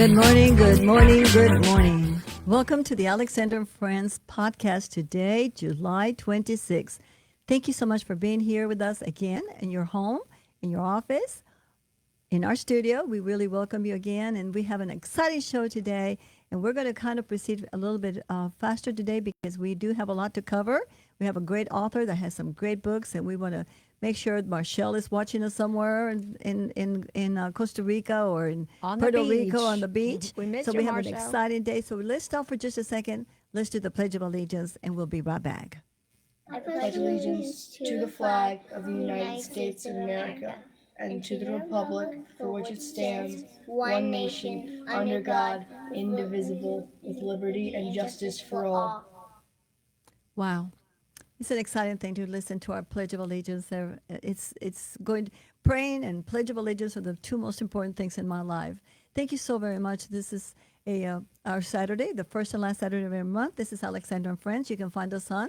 Good morning, good morning, good morning. Welcome to the Alexandra and Friends podcast today, July 26th. Thank you so much for being here with us again in your home, in your office, in our studio. We really welcome you again, and we have an exciting show today, and we're going to kind of proceed a little bit faster today because we do have a lot to cover. We have a great author that has some great books, and we want to make sure Marshall is watching us somewhere in Costa Rica or in Puerto Rico on the beach. We missed so you, we have Marshall. an exciting day. So let's stop for just a second. Let's do the Pledge of Allegiance, and we'll be right back. I pledge allegiance to the flag of the United States of America and to the republic for which it stands, one nation, under God, indivisible, with liberty and justice for all. Wow. It's an exciting thing to listen to our Pledge of Allegiance. It's going praying and Pledge of Allegiance are the two most important things in my life. Thank you so very much. This is our Saturday, the first and last Saturday of every month. This is Alexandra and Friends. You can find us on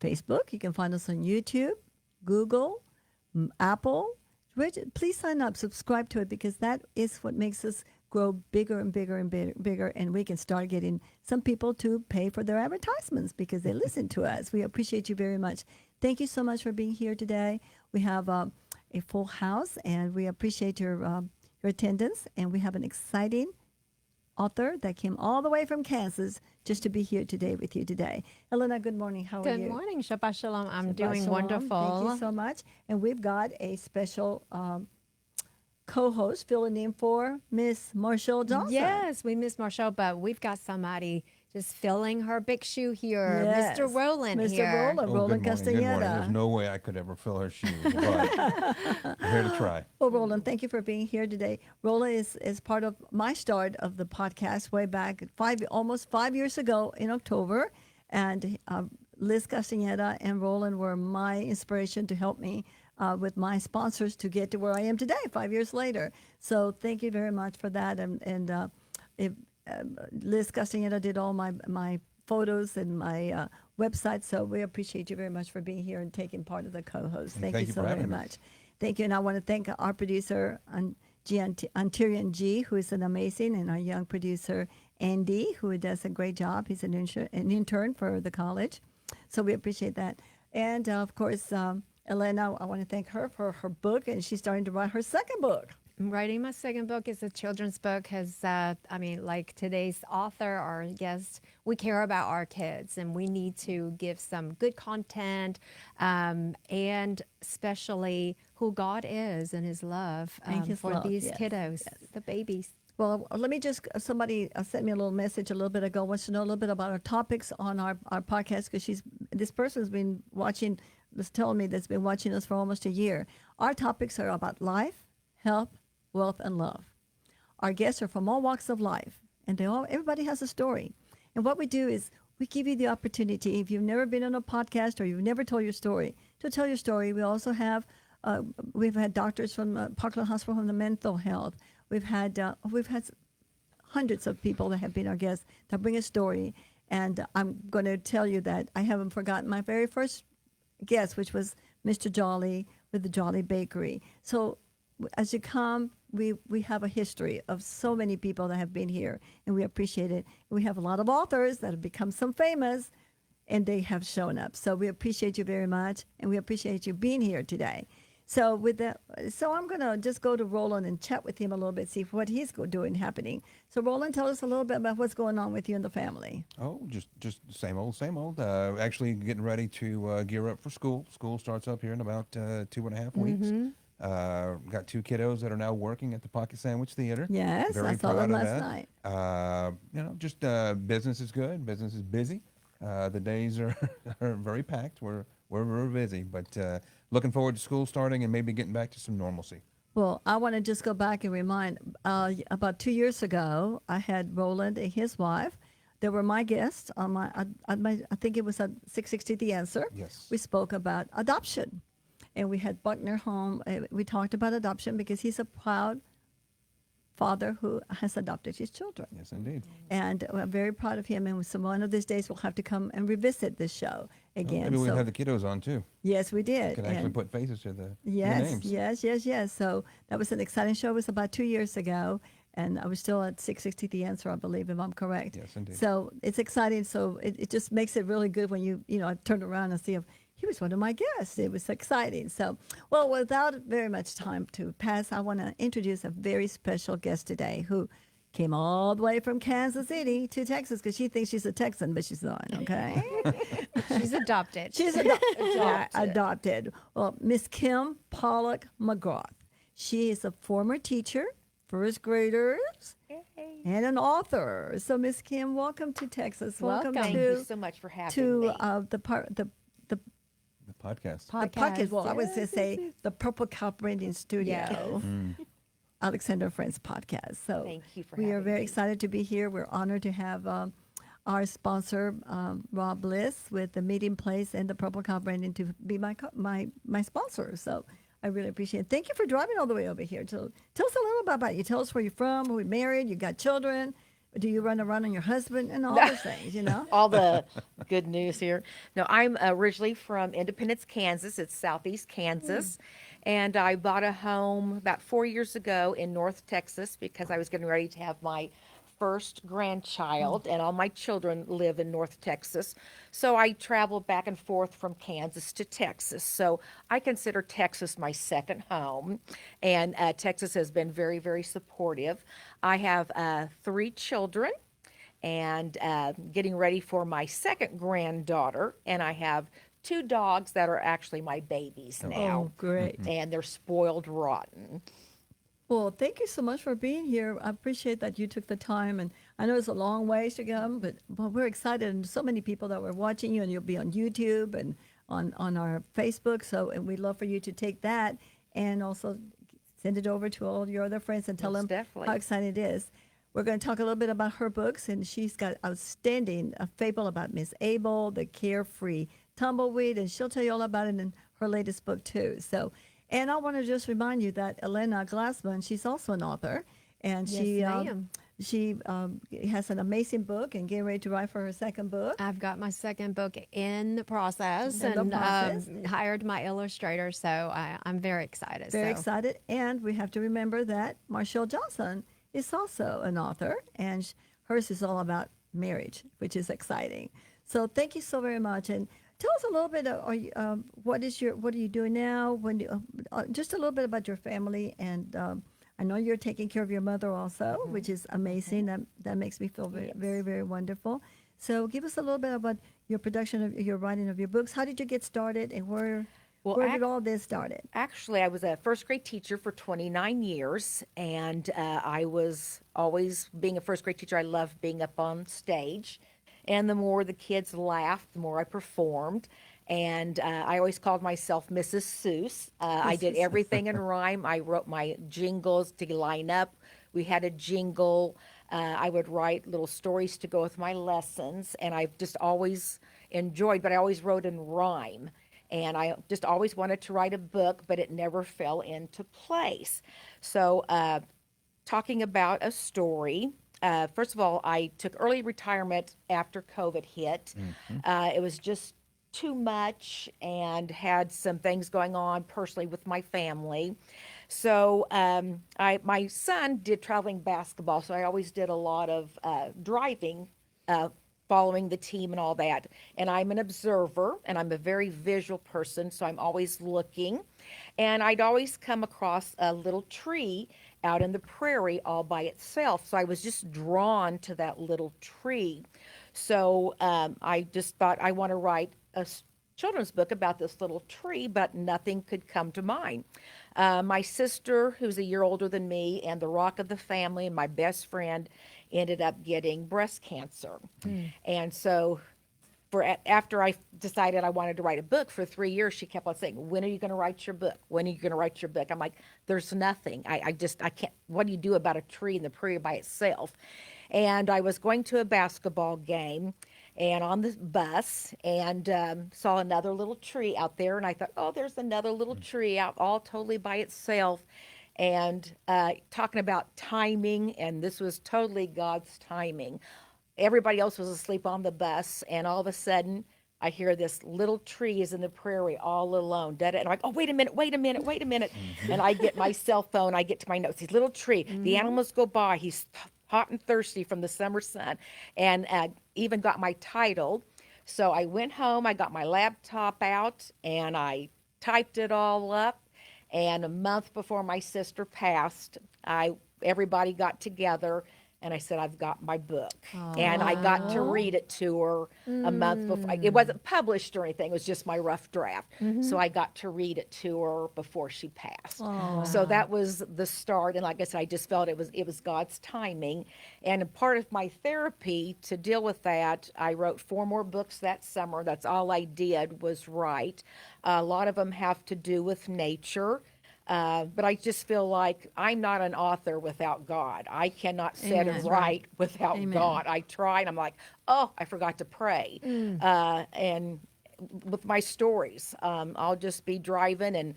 Facebook. You can find us on YouTube, Google, Apple. Please sign up, subscribe to it, because that is what makes us grow bigger and bigger and bigger, and we can start getting some people to pay for their advertisements because they listen to us. We appreciate you very much. Thank you so much for being here today. We have a full house, and we appreciate your attendance, and we have an exciting author that came all the way from Kansas just to be here today with you today. Elena, good morning. How are you? Good morning. Shabbat Shalom. I'm Shabbat doing Shalom. wonderful. Thank you so much. And we've got a special co-host filling in for Miss Marshall Johnson. Yes, we miss Marshall, but we've got somebody just filling her big shoe here. Yes. Mr. Roland Mr. here. Roland, Good Roland morning. Castaneda. There's no way I could ever fill her shoes, but I'm here to try. Well, Roland, thank you for being here today. Roland is part of my start of the podcast way back almost 5 years ago in October. And Liz Castaneda and Roland were my inspiration to help me with my sponsors to get to where I am today 5 years later. So thank you very much for that. Liz Castaneda did all my photos and my website. So we appreciate you very much for being here and taking part of the co-host. Thank you so very much. Thank you. And I want to thank our producer, Antirian G, who is an amazing, and our young producer, Andy, who does a great job. He's an intern for the college. So we appreciate that. And of course, Elena, I want to thank her for her book, and she's starting to write her second book. I'm writing my second book. It's a children's book. Like today's author, our guest, we care about our kids, and we need to give some good content, and especially who God is and His love for these kiddos, the babies. Well, let me just, somebody sent me a little message a little bit ago, wants to know a little bit about our topics on our podcast, because this person's been watching, was telling me that's been watching us for almost a year. Our topics are about life, health, wealth, and love. Our guests are from all walks of life, and everybody has a story. And what we do is we give you the opportunity, if you've never been on a podcast or you've never told your story, to tell your story. We also have, we've had doctors from Parkland Hospital from the mental health. We've had hundreds of people that have been our guests that bring a story. And I'm going to tell you that I haven't forgotten my very first guest, which was Mr. Jolly with the Jolly Bakery. So as you come, we have a history of so many people that have been here, and we appreciate it. We have a lot of authors that have become some famous, and they have shown up. So we appreciate you very much, and we appreciate you being here today. So I'm going to just go to Roland and chat with him a little bit, see what he's doing happening. So Roland, tell us a little bit about what's going on with you and the family. Oh, just same old, same old. Actually getting ready to gear up for school. School starts up here in about 2.5 weeks. Got 2 kiddos that are now working at the Pocket Sandwich Theater. Yes, I saw them last night. Just business is good. Business is busy. The days are very packed. We're busy, but looking forward to school starting and maybe getting back to some normalcy. Well, I want to just go back and remind, about 2 years ago, I had Roland and his wife. They were my guests on I think it was at 660 The Answer. Yes. We spoke about adoption. And we had Buckner home. We talked about adoption because he's a proud father who has adopted his children. Yes, indeed. And I'm very proud of him. And so one of these days we'll have to come and revisit this show again. Maybe we'll have the kiddos on too. Yes, we did. Can actually put faces to the yes, names. Yes. So that was an exciting show. It was about 2 years ago. And I was still at 660 The Answer, I believe, if I'm correct. Yes, indeed. So it's exciting. So it just makes it really good when I turn around and see him. He was one of my guests. It was exciting. So, well, without very much time to pass, I want to introduce a very special guest today who came all the way from Kansas City to Texas because she thinks she's a Texan, but she's not, okay? She's adopted. She's adopted. Well, Miss Kim Pollock McGrath. She is a former teacher, first graders, and an author. So, Miss Kim, welcome to Texas. Welcome. Thank to, you so much for having me. The podcast. the podcast. Well, I would say the Purple Cow Branding Studio. Yes. Alexandra Friends podcast. So Thank you for we are having very me. excited to be here. We're honored to have our sponsor, Rob Bliss, with the Meeting Place and the Purple Cow Branding to be my sponsor. So I really appreciate it. Thank you for driving all the way over here. So tell us a little bit about you. Tell us where you're from, who you're married, you got children. Do you run around on your husband and all those things, All the good news here. No, I'm originally from Independence, Kansas. It's southeast Kansas. And I bought a home about 4 years ago in North Texas because I was getting ready to have my first grandchild, and all my children live in North Texas. So I traveled back and forth from Kansas to Texas. So I consider Texas my second home, and Texas has been very, very supportive. I have 3 children and getting ready for my second granddaughter, and I have 2 dogs that are actually my babies now. Oh, great. And they're spoiled rotten. Well, thank you so much for being here. I appreciate that you took the time, and I know it's a long ways to come, but we're excited, and so many people that were watching you, and you'll be on YouTube and on our Facebook. So, and we'd love for you to take that and also send it over to all your other friends and tell Most them definitely. how excited it is. We're going to talk a little bit about her books, and she's got outstanding a fable about Miss Abel, the Carefree Tumbleweed, and she'll tell you all about it in her latest book too. So. And I want to just remind you that Elena Glassman, she's also an author, and Yes, she has an amazing book and getting ready to write for her second book. I've got my second book in the process In the and process. hired my illustrator, so I'm very excited. Very so. excited, and we have to remember that Marshall Johnson is also an author, and hers is all about marriage, which is exciting. So thank you so very much, and tell us a little bit. What are you doing now? Just a little bit about your family, and I know you're taking care of your mother also, which is amazing. That makes me feel very, very, very wonderful. So give us a little bit about your production of your writing of your books. How did you get started, and where did all this started? Actually, I was a first grade teacher for 29 years, and I was always, being a first grade teacher, I loved being up on stage. And the more the kids laughed, the more I performed. And I always called myself Mrs. Seuss. I did everything in rhyme. I wrote my jingles to line up. We had a jingle. I would write little stories to go with my lessons. And I've just always enjoyed, but I always wrote in rhyme. And I just always wanted to write a book, but it never fell into place. So talking about a story, first of all, I took early retirement after COVID hit. It was just too much and had some things going on personally with my family. So my son did traveling basketball, so I always did a lot of driving, following the team and all that. And I'm an observer, and I'm a very visual person, so I'm always looking. And I'd always come across a little tree out in the prairie all by itself. So I was just drawn to that little tree. So I just thought I want to write a children's book about this little tree, but nothing could come to mind. My sister, who's a year older than me, and the rock of the family, and my best friend, ended up getting breast cancer. And so after I decided I wanted to write a book for 3 years, she kept on saying, when are you going to write your book? When are you going to write your book? I'm like, there's nothing. I can't, what do you do about a tree in the prairie by itself? And I was going to a basketball game and on the bus and saw another little tree out there. And I thought, oh, there's another little tree out all totally by itself. And talking about timing, and this was totally God's timing. Everybody else was asleep on the bus, and all of a sudden, I hear this little tree is in the prairie all alone. And I'm like, oh, wait a minute. And I get my cell phone, I get to my notes. His little tree, the animals go by. He's hot and thirsty from the summer sun. And even got my title. So I went home, I got my laptop out, and I typed it all up. And a month before my sister passed, everybody got together, and I said, I've got my book. And I got to read it to her a month before. It wasn't published or anything. It was just my rough draft. So I got to read it to her before she passed. So that was the start. And like I said, I just felt it was God's timing. And a part of my therapy to deal with that, I wrote 4 more books that summer. That's all I did was write. A lot of them have to do with nature. But I just feel like I'm not an author without God. I cannot sit and write without God. I try, and I'm like, oh, I forgot to pray. And with my stories, I'll just be driving and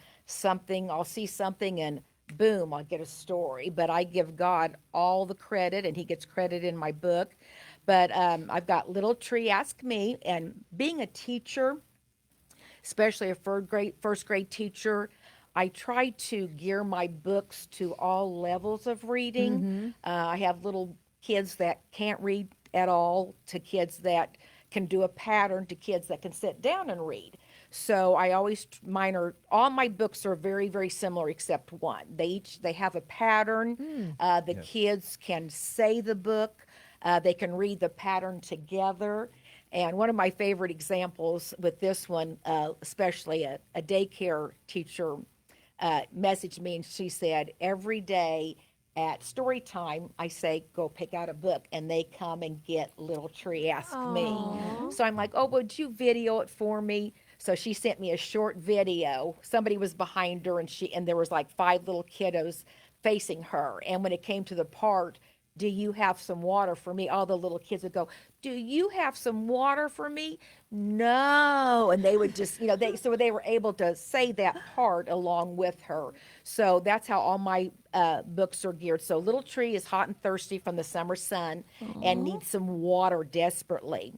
I'll see something and boom, I'll get a story. But I give God all the credit, and he gets credit in my book. But I've got Little Tree Ask Me, and being a teacher, especially a first grade teacher, I try to gear my books to all levels of reading. I have little kids that can't read at all, to kids that can do a pattern, to kids that can sit down and read. So I always, all my books are very, very similar except one. They have a pattern. The kids can say the book. They can read the pattern together. And one of my favorite examples with this one, especially a daycare teacher messaged me, and she said, every day at story time, I say, go pick out a book, and they come and get Little Tree Ask Me. So I'm like, oh, would you video it for me? So she sent me a short video. Somebody was behind her, and there was like 5 little kiddos facing her. And when it came to the part, do you have some water for me? All the little kids would go, do you have some water for me? No. And they would just, so they were able to say that part along with her. So that's how all my books are geared. So Little Tree is hot and thirsty from the summer sun and needs some water desperately.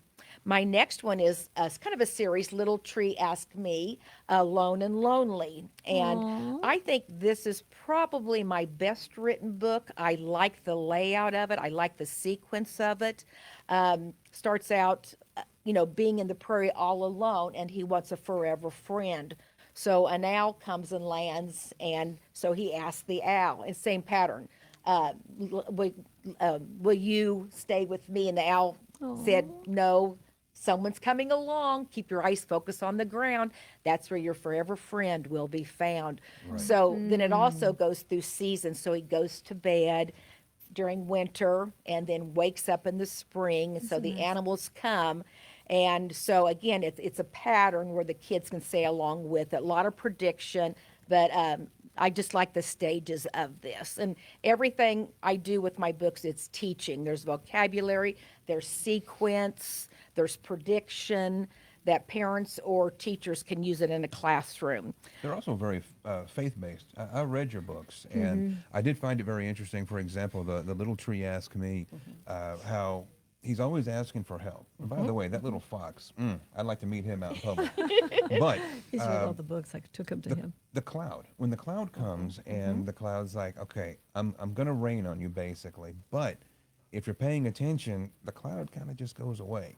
My next one is kind of a series, Little Tree Ask Me, Alone and Lonely. And I think this is probably my best written book. I like the layout of it. I like the sequence of it. Starts out, being in the prairie all alone, and he wants a forever friend. So an owl comes and lands, and so he asks the owl, and same pattern, will you stay with me? And the owl said, no. Someone's coming along. Keep your eyes focused on the ground. That's where your forever friend will be found. Right. So then it also goes through seasons. So he goes to bed during winter and then wakes up in the spring. So the animals come. And so again, it's a pattern where the kids can say along with it. A lot of prediction, but I just like the stages of this. And everything I do with my books, it's teaching. There's vocabulary, there's sequence, there's prediction that parents or teachers can use it in a classroom. They're also very faith-based. I read your books, and I did find it very interesting. For example, the Little Tree Ask Me, how he's always asking for help. And by the way, that little fox, I'd like to meet him out in public. But he's read all the books. I took him to him. The cloud. When the cloud comes, and the cloud's like, okay, I'm going to rain on you, basically, but if you're paying attention, the cloud kind of just goes away,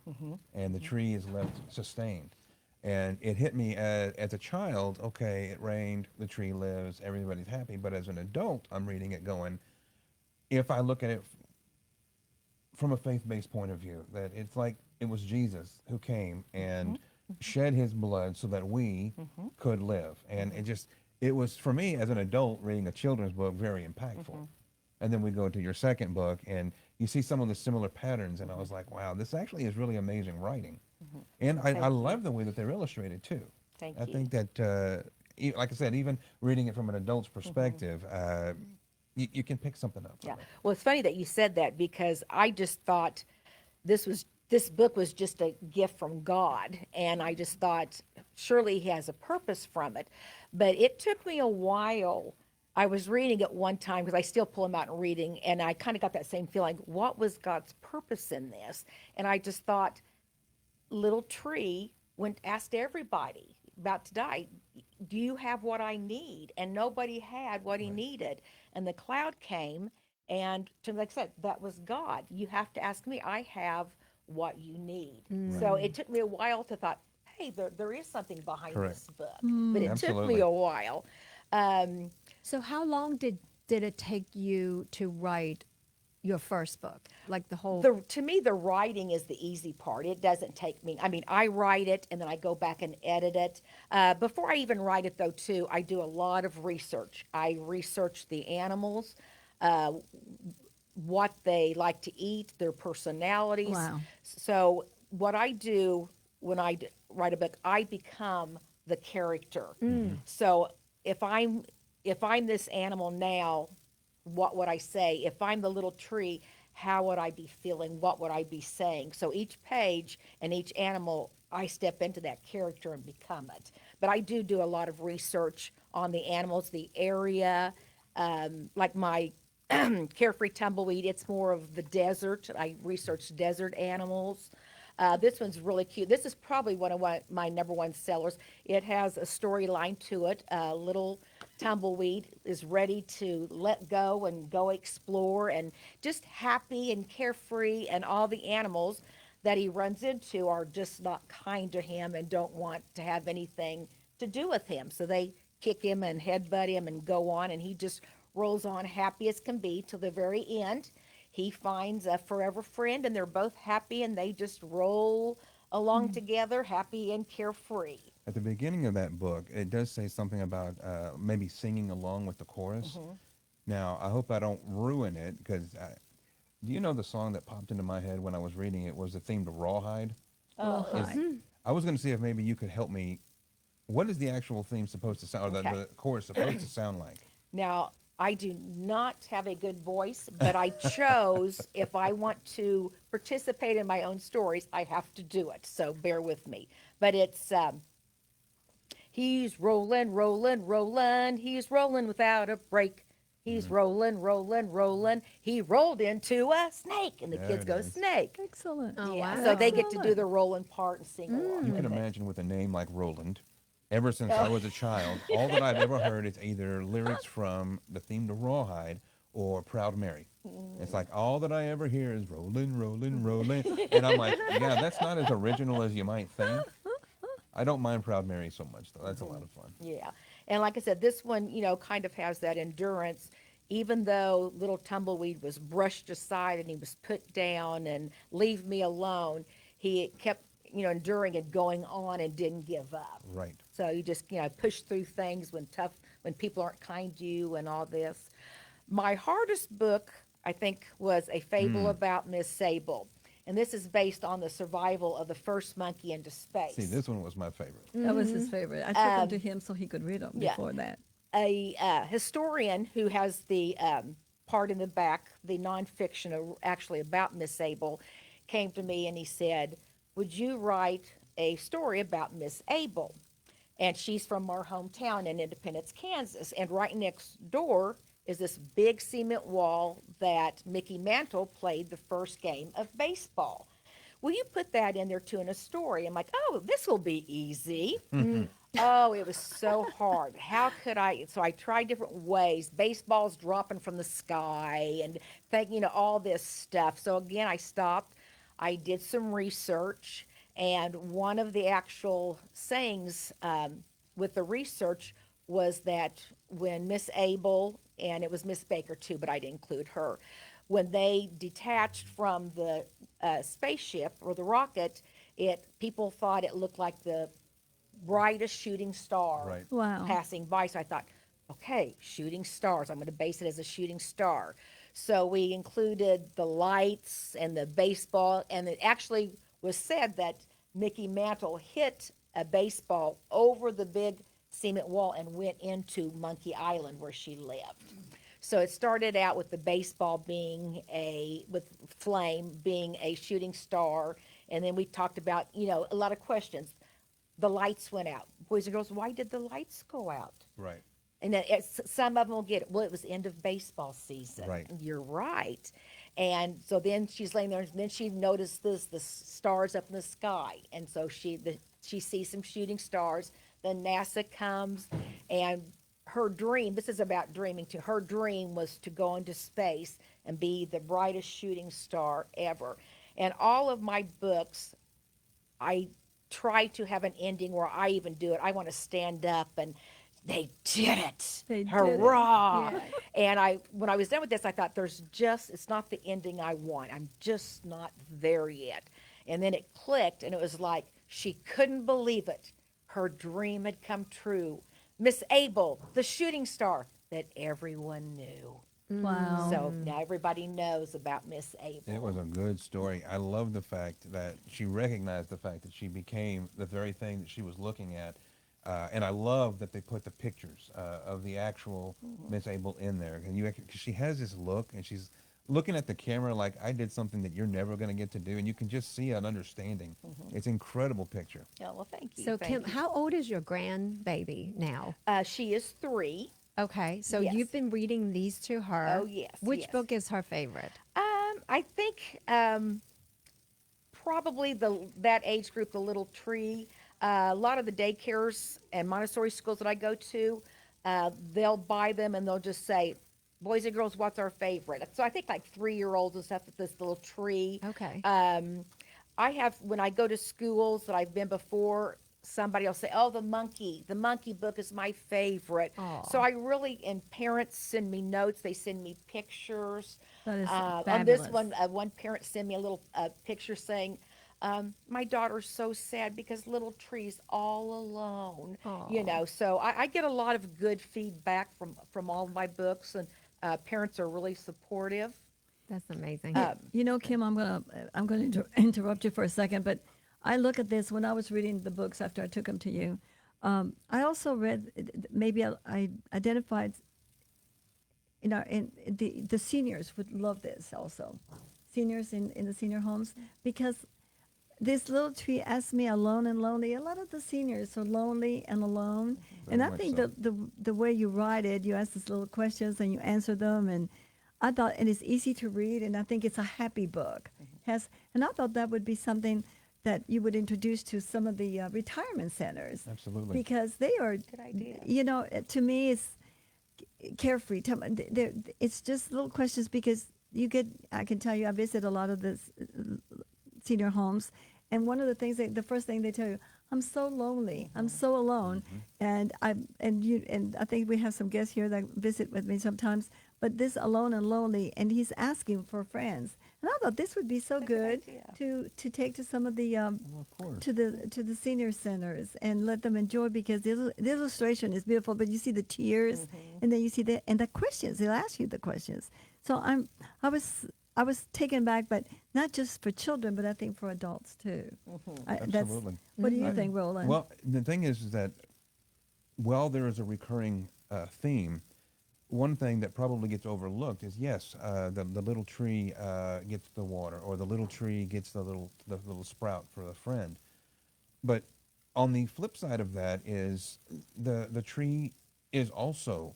and the tree is left sustained. And it hit me as a child, okay, it rained, the tree lives, everybody's happy. But as an adult, I'm reading it going, if I look at it from a faith-based point of view, that it's like it was Jesus who came and shed his blood so that we could live. And it was, for me, as an adult, reading a children's book, very impactful. And then we go to your second book, and you see some of the similar patterns, and I was like, wow, this actually is really amazing writing. And I love the way that they're illustrated, too. Thank I you. think that, like I said, even reading it from an adult's perspective, you can pick something up. Yeah. Well, it's funny that you said that, because I just thought this book was just a gift from God, and I just thought surely he has a purpose from it. But it took me a while. I was reading it one time, because I still pull them out and reading, and I kind of got that same feeling. What was God's purpose in this? And I just thought, little tree asked everybody about to die, do you have what I need? And nobody had what he needed. And the cloud came, and like I said, that was God. You have to ask me. I have what you need. So it took me a while to thought, hey, there is something behind Correct. this book. But it took me Absolutely. a while. So how long did it take you to write your first book? Like the whole To me, the writing is the easy part. It doesn't take me. I mean, I write it and then I go back and edit it. Before I even write it, though, too, I do a lot of research. I research the animals, uh, what they like to eat, their personalities. Wow. So what I do when write a book, I become the character. So if I'm this animal now, what would I say? If I'm the little tree, how would I be feeling? What would I be saying? So each page and each animal, I step into that character and become it. But I do a lot of research on the animals, the area, like my Carefree Tumbleweed, it's more of the desert. I research desert animals. This one's really cute. This is probably one of my number one sellers. It has a storyline to it. Little Tumbleweed is ready to let go and go explore and just happy and carefree, and all the animals that he runs into are just not kind to him and don't want to have anything to do with him. So they kick him and headbutt him and go on, and he just rolls on happy as can be till the very end. He finds a forever friend, and they're both happy, and they just roll along together, happy and carefree. At the beginning of that book, it does say something about maybe singing along with the chorus. Now, I hope I don't ruin it, because do you know the song that popped into my head when I was reading it was the theme to Rawhide? Rawhide. I was going to see if maybe you could help me. What is the actual theme supposed to sound, or Okay. the chorus supposed to sound like? Now, I do not have a good voice, but I chose, if I want to participate in my own stories, I have to do it. So bear with me. But it's, he's rolling, rolling, rolling. He's rolling without a break. He's rolling, rolling, rolling. He rolled into a snake. And the There kids it go, is. snake. Excellent. Oh, Yeah, wow. so they get to do Excellent. the rolling part and sing along You with can it. imagine with a name like Roland, ever since I was a child, all that I've ever heard is either lyrics from the theme to Rawhide or Proud Mary. It's like all that I ever hear is rolling, rolling, rolling. And I'm like, yeah, that's not as original as you might think. I don't mind Proud Mary so much, though. That's a lot of fun. Yeah. And like I said, this one, kind of has that endurance. Even though little Tumbleweed was brushed aside and he was put down and leave me alone, he kept, enduring and going on and didn't give up. Right. So you just, push through things when people aren't kind to you and all this. My hardest book, I think, was A Fable about Miss Sable. And this is based on the survival of the first monkey into space. See, this one was my favorite. That was his favorite. I took them to him so he could read them yeah. before that. A historian who has the part in the back, the nonfiction actually about Miss Sable, came to me and he said, would you write a story about Miss Able? And she's from our hometown in Independence, Kansas. And right next door is this big cement wall that Mickey Mantle played the first game of baseball. Will you put that in there too in a story? I'm like, oh, this will be easy. Oh, it was so hard. How could I? So I tried different ways. Baseball's dropping from the sky and all this stuff. So again, I stopped. I did some research, and one of the actual sayings with the research was that when Miss Able, and it was Miss Baker too, but I didn't include her, when they detached from the spaceship or the rocket, people thought it looked like the brightest shooting star Right. Wow. passing by. So I thought, okay, shooting stars. I'm going to base it as a shooting star. So we included the lights and the baseball, and it actually was said that Mickey Mantle hit a baseball over the big cement wall and went into Monkey Island where she lived. So it started out with the baseball with flame being a shooting star, and then we talked about, a lot of questions. The lights went out. Boys and girls, why did the lights go out? Right. And then some of them will get it. Well, it was end of baseball season. Right. You're right. And so then she's laying there, and then she notices the stars up in the sky, and so she sees some shooting stars. Then NASA comes, and her dream, this is about dreaming too, her dream was to go into space and be the brightest shooting star ever. And all of my books, I try to have an ending where I even do it. I want to stand up and they did it. They did it. Hurrah. Yeah. And when I was done with this, I thought it's not the ending I want. I'm just not there yet. And then it clicked, and it was like she couldn't believe it. Her dream had come true. Miss Abel, the shooting star that everyone knew. Wow. So now everybody knows about Miss Abel. It was a good story. I love the fact that she recognized the fact that she became the very thing that she was looking at. And I love that they put the pictures of the actual Miss Abel in there. And cause she has this look, and she's looking at the camera like, I did something that you're never going to get to do. And you can just see an understanding. It's an incredible picture. Yeah, well, thank you. So, thank Kim, you. how old is your grandbaby now? She is 3. Okay, so Yes. you've been reading these to her. Oh, yes, Which yes. book is her favorite? I think probably that age group, the little tree. A lot of the daycares and Montessori schools that I go to, they'll buy them and they'll just say, boys and girls, what's our favorite? So I think like 3-year-olds and stuff with this little tree. Okay. I have, when I go to schools that I've been before, somebody will say, oh, the monkey book is my favorite. Aw. So I really, and parents send me notes, they send me pictures. That is On this fabulous. one, one parent sent me a little picture saying, my daughter's so sad because little tree's all alone. Aw. So I get a lot of good feedback from all of my books, and parents are really supportive. That's amazing. Kim, I'm gonna interrupt you for a second, but I look at this when I was reading the books after I took them to you. I also read, maybe I identified, in the seniors would love this also, seniors in the senior homes, because this little tree asked me alone and lonely. A lot of the seniors are lonely and alone, and I much think so. the way you write it, you ask these little questions and you answer them, and I thought, and it's easy to read, and I think it's a happy book. And I thought that would be something that you would introduce to some of the retirement centers. Absolutely. Because they are, Good idea. To me, it's carefree. It's just little questions because I can tell you, I visit a lot of the senior homes, and one of the things, the first thing they tell you, I'm so lonely, I'm so alone, and I think we have some guests here that visit with me sometimes. But this alone and lonely, and he's asking for friends. And I thought this would be so good to take to some of the Well, of course. to the senior centers and let them enjoy, because the illustration is beautiful. But you see the tears, and then you see the questions. They'll ask you the questions. So I was taken back, but not just for children, but I think for adults too. Absolutely. What do you think, Roland? Well, the thing is that while there is a recurring theme, one thing that probably gets overlooked is, yes, the little tree gets the water, or the little tree gets the little sprout for the friend. But on the flip side of that is the tree is also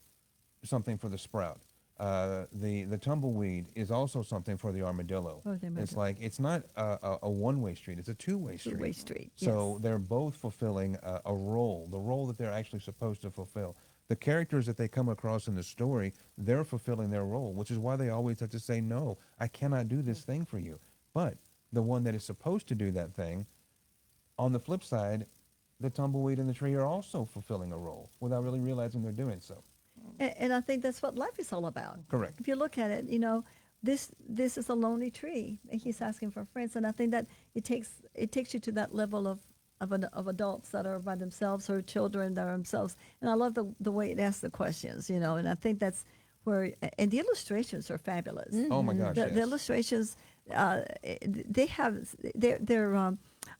something for the sprout. The tumbleweed is also something for the armadillo. For the armadillo. It's like, it's not a one-way street, it's a two-way street. Two-way street, So yes. they're both fulfilling a role, the role that they're actually supposed to fulfill. The characters that they come across in the story, they're fulfilling their role, which is why they always have to say, no, I cannot do this thing for you. But the one that is supposed to do that thing, on the flip side, the tumbleweed and the tree are also fulfilling a role without really realizing they're doing so. And I think that's what life is all about. Correct. If you look at it, this is a lonely tree, and he's asking for friends. And I think that it takes you to that level of adults that are by themselves, or children that are themselves. And I love the way it asks the questions, and I think that's where, and the illustrations are fabulous. Oh my gosh, The yes. illustrations, they're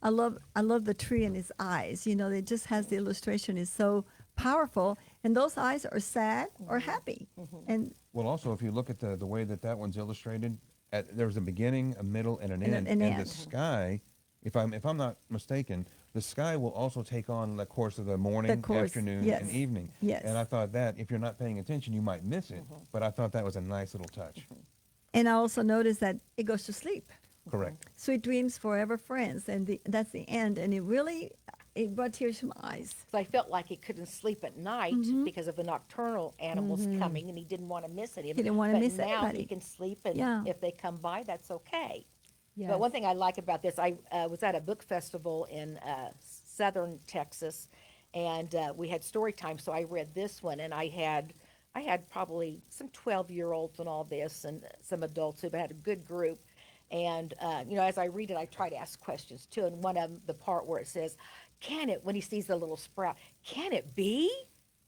I love the tree and his eyes. It just has, the illustration is so powerful, and those eyes are sad or happy. And Well, also, if you look at the way that one's illustrated, there's a beginning, a middle, and an end. an And end. the sky, if I'm not mistaken, the sky will also take on the course of the morning, course, afternoon, yes, and evening. yes. And I thought that if you're not paying attention, you might miss it. But I thought that was a nice little touch. And I also noticed that it goes to sleep. Correct. Sweet dreams, forever friends, and that's the end. And it brought tears to my eyes. So I felt like he couldn't sleep at night Mm-hmm. because of the nocturnal animals coming, and he didn't want to miss any of He them. didn't wanna But miss now anybody. he can sleep, and Yeah. if they come by, that's okay. Yes. But one thing I like about this, I was at a book festival in southern Texas, and we had story time. So I read this one, and I had probably some 12-year-olds and all this, and some adults who had a good group. And as I read it, I try to ask questions too. And one of them, the part where it says, "Can it?" When he sees the little sprout, "Can it be?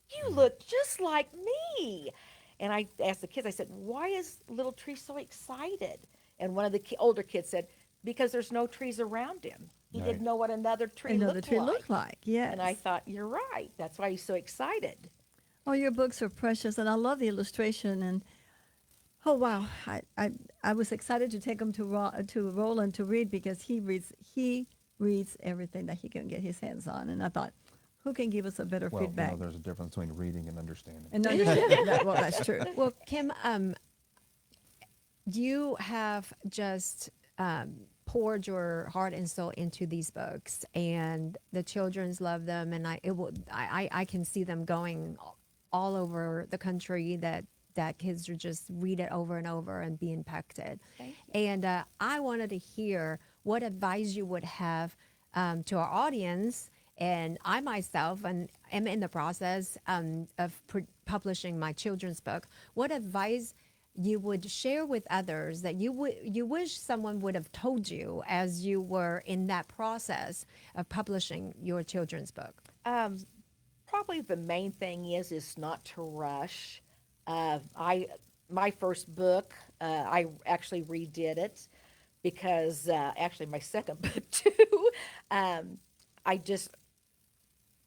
You look just like me." And I asked the kids, I said, "Why is little tree so excited?" And one of the older kids said, "Because there's no trees around him. He Right. didn't know what another tree Another looked tree like." looked like, yes. And I thought, you're right. That's why he's so excited. Oh, your books are precious, and I love the illustration. And oh wow, I was excited to take them to Roland to read because he reads everything that he can get his hands on. And I thought, who can give us a better Well, feedback? there's a difference between reading and understanding. And understand that. Well, that's true. Well, Kim, you have just poured your heart and soul into these books, and the children's love them, and I can see them going all over the country. That kids are just read it over and over and be impacted. And I wanted to hear what advice you would have to our audience. And I myself am in the process of publishing my children's book. What advice you would share with others that you wish someone would have told you as you were in that process of publishing your children's book? Probably the main thing is not to rush. My first book, I actually redid it because actually my second book too.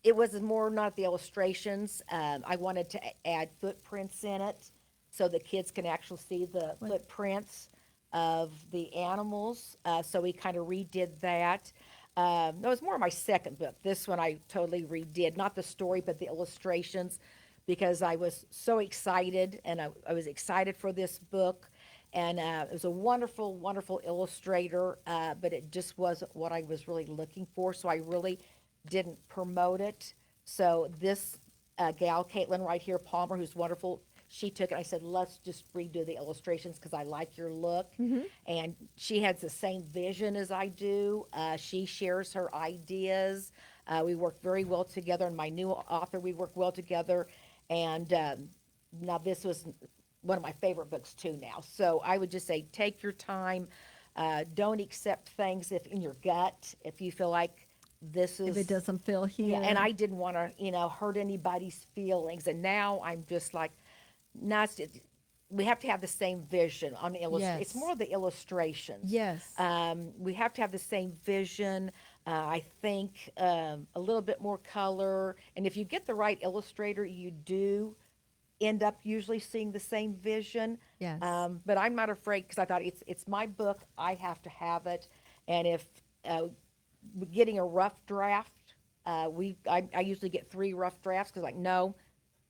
It was more not the illustrations. I wanted to add footprints in it so the kids can actually see the footprints of the animals. So we kind of redid that. That was more my second book. This one I totally redid, not the story, but the illustrations, because I was so excited, and I was excited for this book. And it was a wonderful, wonderful illustrator, but it just wasn't what I was really looking for, so I really didn't promote it. So this gal, Caitlin, right here, Palmer, who's wonderful, she took it. I said, let's just redo the illustrations because I like your look. And she has the same vision as I do. She shares her ideas. We work very well together, and my new author, we work well together. And now this was one of my favorite books too now. So I would just say, take your time. Don't accept things if in your gut, if you feel like this is. If it doesn't feel here. Yeah, and I didn't want to, hurt anybody's feelings. And now I'm just like, no, we have to have the same vision on the illustration. It's Yes. more the illustrations. Yes. We have to have the same vision. I think a little bit more color. And if you get the right illustrator, you do end up usually seeing the same vision. Yes. But I'm not afraid because I thought it's my book. I have to have it. And if getting a rough draft, I usually get 3 rough drafts because no,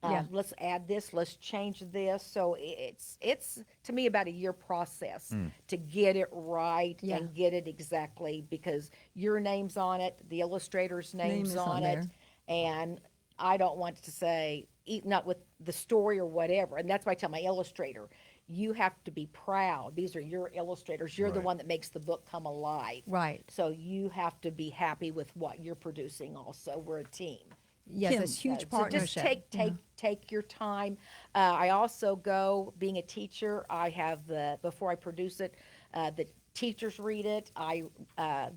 Yeah. let's add this, let's change this. So it's to me about a year process to get it right Yeah. and get it exactly, because your name's on it, the illustrator's name's is on on it, there. and I don't want to say not with the story or whatever. And that's why I tell my illustrator, you have to be proud. These are your illustrators. You're the Right. one that makes the book come alive. Right. So you have to be happy with what you're producing also. We're a team. Yes, Kim, it's huge So partnership. just take your time. I also go, being a teacher, I have before I produce it, the teachers read it. I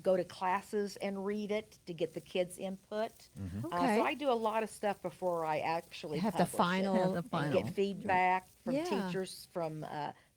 go to classes and read it to get the kids' input. Okay. So I do a lot of stuff before I actually Have the publish it. final- Have the And final. get feedback from Yeah. teachers, from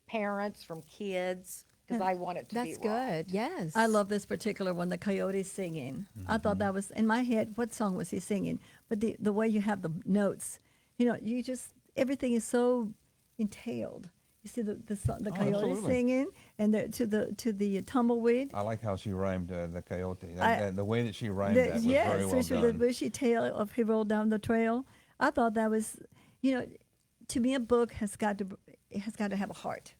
parents, from kids, because I want it to That's be right. good. Yes. I love this particular one, the coyote singing. I thought that was, in my head, what song was he singing? But the way you have the notes, you just, everything is so entailed. You see the coyote absolutely. singing, and to the tumbleweed. I like how she rhymed the coyote. I- The way that she rhymed that was yes, very well especially the done. bushy tail of he rolled down the trail. I thought that was, to me, a book has got to have a heart.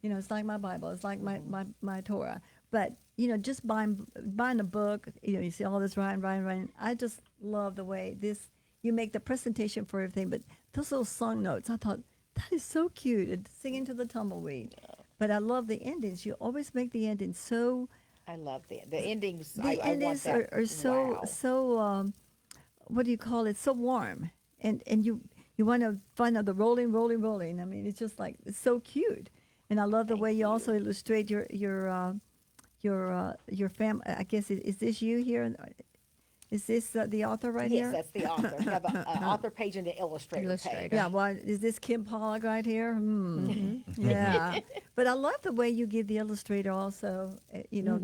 You know, it's like my Bible. It's like my Torah. But you know, just buying a book. You know, you see all this writing. I just love the way this you make the presentation for everything. But those little song notes, I thought that is so cute. And singing to the tumbleweed. But I love the endings. You always make the endings so. I love the endings. The I want endings that. are so Wow. so. What do you call it? So warm, and you want to find out the rolling. I mean, it's just like it's so cute, and I love the way you also illustrate your family. I guess is this you here? Is this the author right Yes, here? that's the author. We have an author page and an illustrator page. Illustrator. Yeah, well, is this Kim Pollock right here? Yeah, but I love the way you give the illustrator also. You know,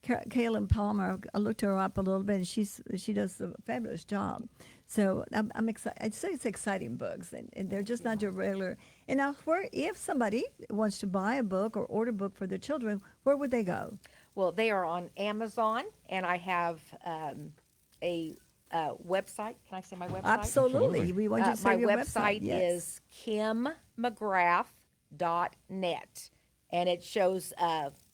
Kaylin Palmer. I looked her up a little bit, and she does a fabulous job. So I'm excited. I'd say it's exciting books, and they're just not your regular. And now, if somebody wants to buy a book or order a book for their children, where would they go? Well, they are on Amazon, and I have a website. Can I say my website? Absolutely, we want you to say My your website Yes. is kimmcgrath.net, and it shows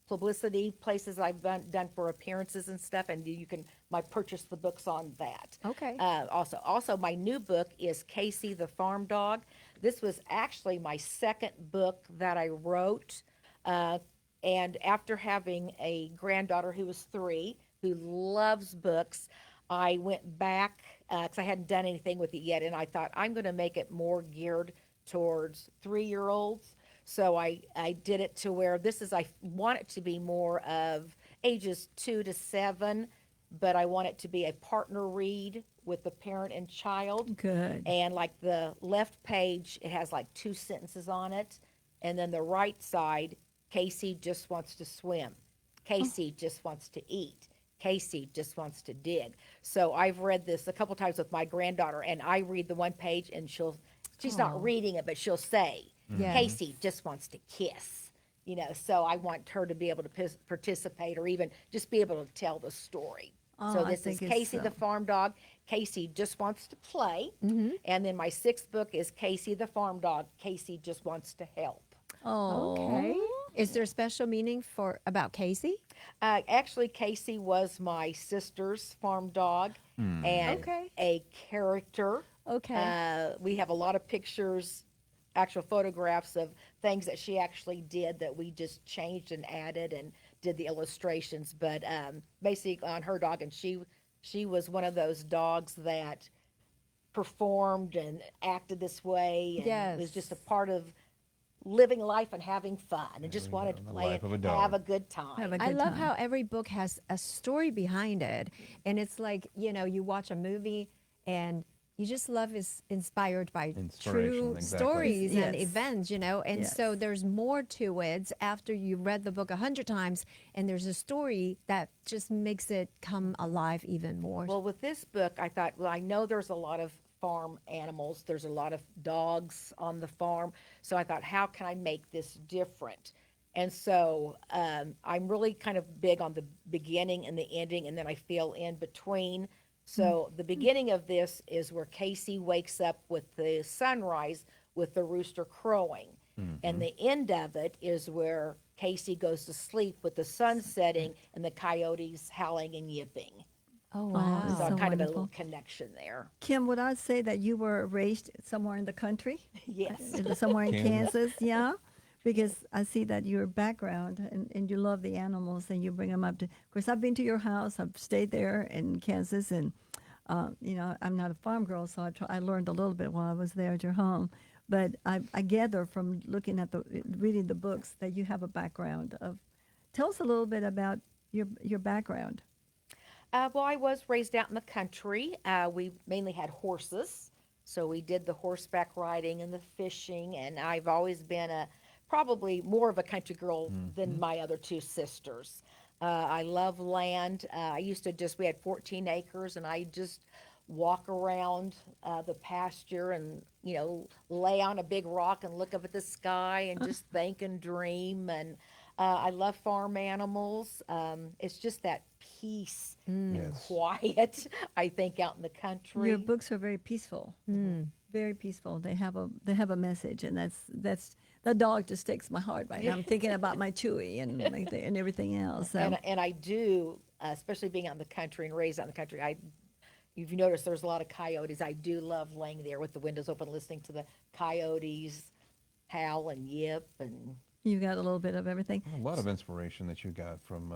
publicity, places I've done for appearances and stuff, and you can purchase the books on that. Okay. Also, my new book is Casey the Farm Dog. This was actually my second book that I wrote. And after having a granddaughter who was 3, who loves books, I went back because I hadn't done anything with it yet, and I thought I'm going to make it more geared towards 3-year-olds. So I did it to where I want it to be more of ages 2 to 7, but I want it to be a partner read with the parent and child. Good. And like the left page, it has like 2 sentences on it, and then the right side, Casey just wants to swim. Casey just wants to eat. Casey just wants to dig. So I've read this a couple times with my granddaughter, and I read the one page, and she's not reading it, but she'll say, Yes. Casey just wants to kiss. You know, so I want her to be able to participate or even just be able to tell the story. Oh, So I this is think it's Casey the Farm Dog. Casey just wants to play. And then my 6th book is Casey the Farm Dog. Casey just wants to help. Oh, Okay. Is there a special meaning about Casey? Actually, Casey was my sister's farm dog and Okay. a character. Okay. We have a lot of pictures, actual photographs of things that she actually did that we just changed and added and did the illustrations. But basically on her dog, and she was one of those dogs that performed and acted this way and was just a part of living life and having fun and just wanted to The play life of a and dog. have a good time. have a good I love time. how every book has a story behind it. And it's like, you watch a movie and you just love is inspired by Inspiration, true exactly. stories and Yes. events, and so Yes. there's more to it after you've read the book 100 times, and there's a story that just makes it come alive even more. Well, with this book, I thought, well, I know there's a lot of farm animals. There's a lot of dogs on the farm. So I thought, how can I make this different? And so I'm really kind of big on the beginning and the ending, and then I fill in between. So the beginning of this is where Casey wakes up with the sunrise with the rooster crowing. And the end of it is where Casey goes to sleep with the sun setting and the coyotes howling and yipping. Oh, Oh, wow. it's So so kind of a wonderful. little connection there. Kim, would I say that you were raised somewhere in the country? Yes. Somewhere in Kansas. Kansas, yeah? Because I see that your background and you love the animals and you bring them up to. Of course, I've been to your house. I've stayed there in Kansas, and I'm not a farm girl, so I learned a little bit while I was there at your home. But I gather from looking at reading the books that you have a background of. Tell us a little bit about your background. Well, I was raised out in the country. We mainly had horses, so we did the horseback riding and the fishing, and I've always been probably more of a country girl than my other 2 sisters. I love land. We had 14 acres, and I just walk around the pasture and, lay on a big rock and look up at the sky and just think and dream. And I love farm animals. It's just that peace and Yes. quiet, I think, out in the country. Your books are very peaceful. Very peaceful. They have a message, and The dog just takes my heart right now. I'm thinking about my Chewy and everything else. So. And I do, especially being out in the country and raised out in the country, if you notice, there's a lot of coyotes. I do love laying there with the windows open, listening to the coyotes howl and yip. And You got a little bit of everything. A lot of inspiration that you got from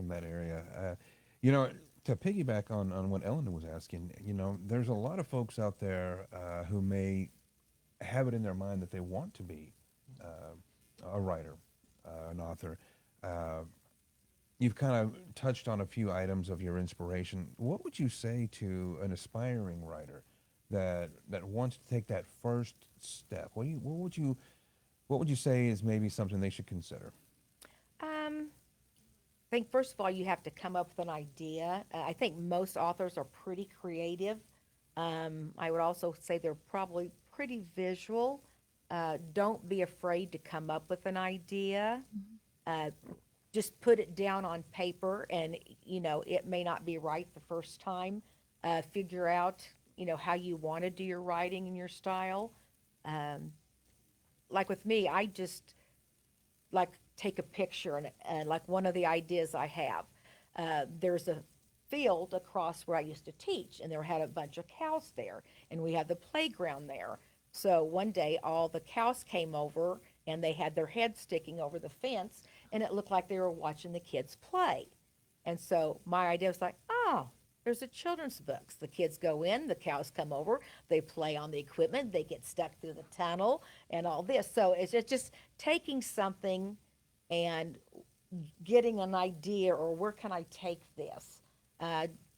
that area. You know, to piggyback on what Ellen was asking, you know, there's a lot of folks out there who may have it in their mind that they want to be a writer, an author. You've kind of touched on a few items of your inspiration. What would you say to an aspiring writer that wants to take that first step? What would you say is maybe something they should consider? I think first of all, you have to come up with an idea. I think most authors are pretty creative. I would also say they're probably pretty visual. Don't be afraid to come up with an idea. Just put it down on paper, and you know it may not be right the first time. Figure out how you want to do your writing and your style. Like with me, I just like take a picture, and like one of the ideas I have, there's a field across where I used to teach, and there had a bunch of cows there, and we had the playground there. So one day all the cows came over, and they had their heads sticking over the fence, and it looked like they were watching the kids play. And so my idea was like, oh, there's a children's books. The kids go in, the cows come over, they play on the equipment, they get stuck through the tunnel and all this. So it's just taking something and getting an idea, or where can I take this?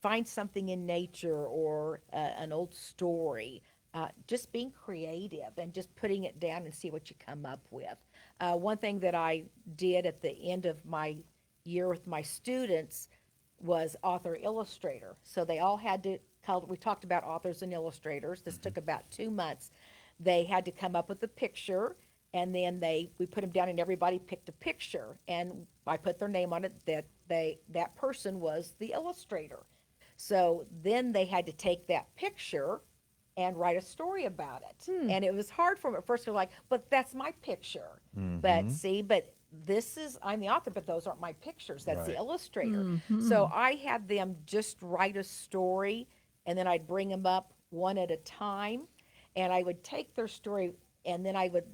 Find something in nature or an old story. Just being creative and just putting it down and see what you come up with. One thing that I did at the end of my year with my students was author illustrator. So they all had to we talked about authors and illustrators. This took about 2 months. They had to come up with a picture, and then we put them down, and everybody picked a picture, and I put their name on it that person was the illustrator. So then they had to take that picture and write a story about it. And it was hard for them at first. They're like, but that's my picture. But I'm the author, but those aren't my pictures. That's the illustrator. So I had them just write a story, and then I'd bring them up one at a time, and I would take their story, and then I would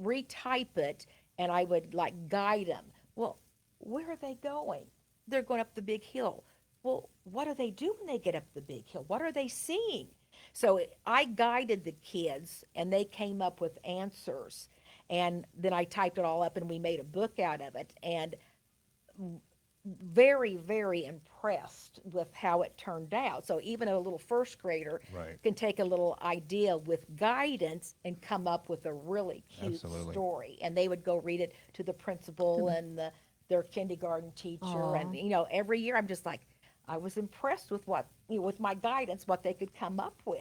retype it, and I would like guide them. Well, where are they going? They're going up the big hill. Well, what do they do when they get up the big hill? What are they seeing? So I guided the kids, and they came up with answers. And then I typed it all up, and we made a book out of it. And very, very impressed with how it turned out. So even a little first grader can take a little idea with guidance and come up with a really cute story. And they would go read it to the principal and their kindergarten teacher. And, every year I'm just like, I was impressed with with my guidance, what they could come up with.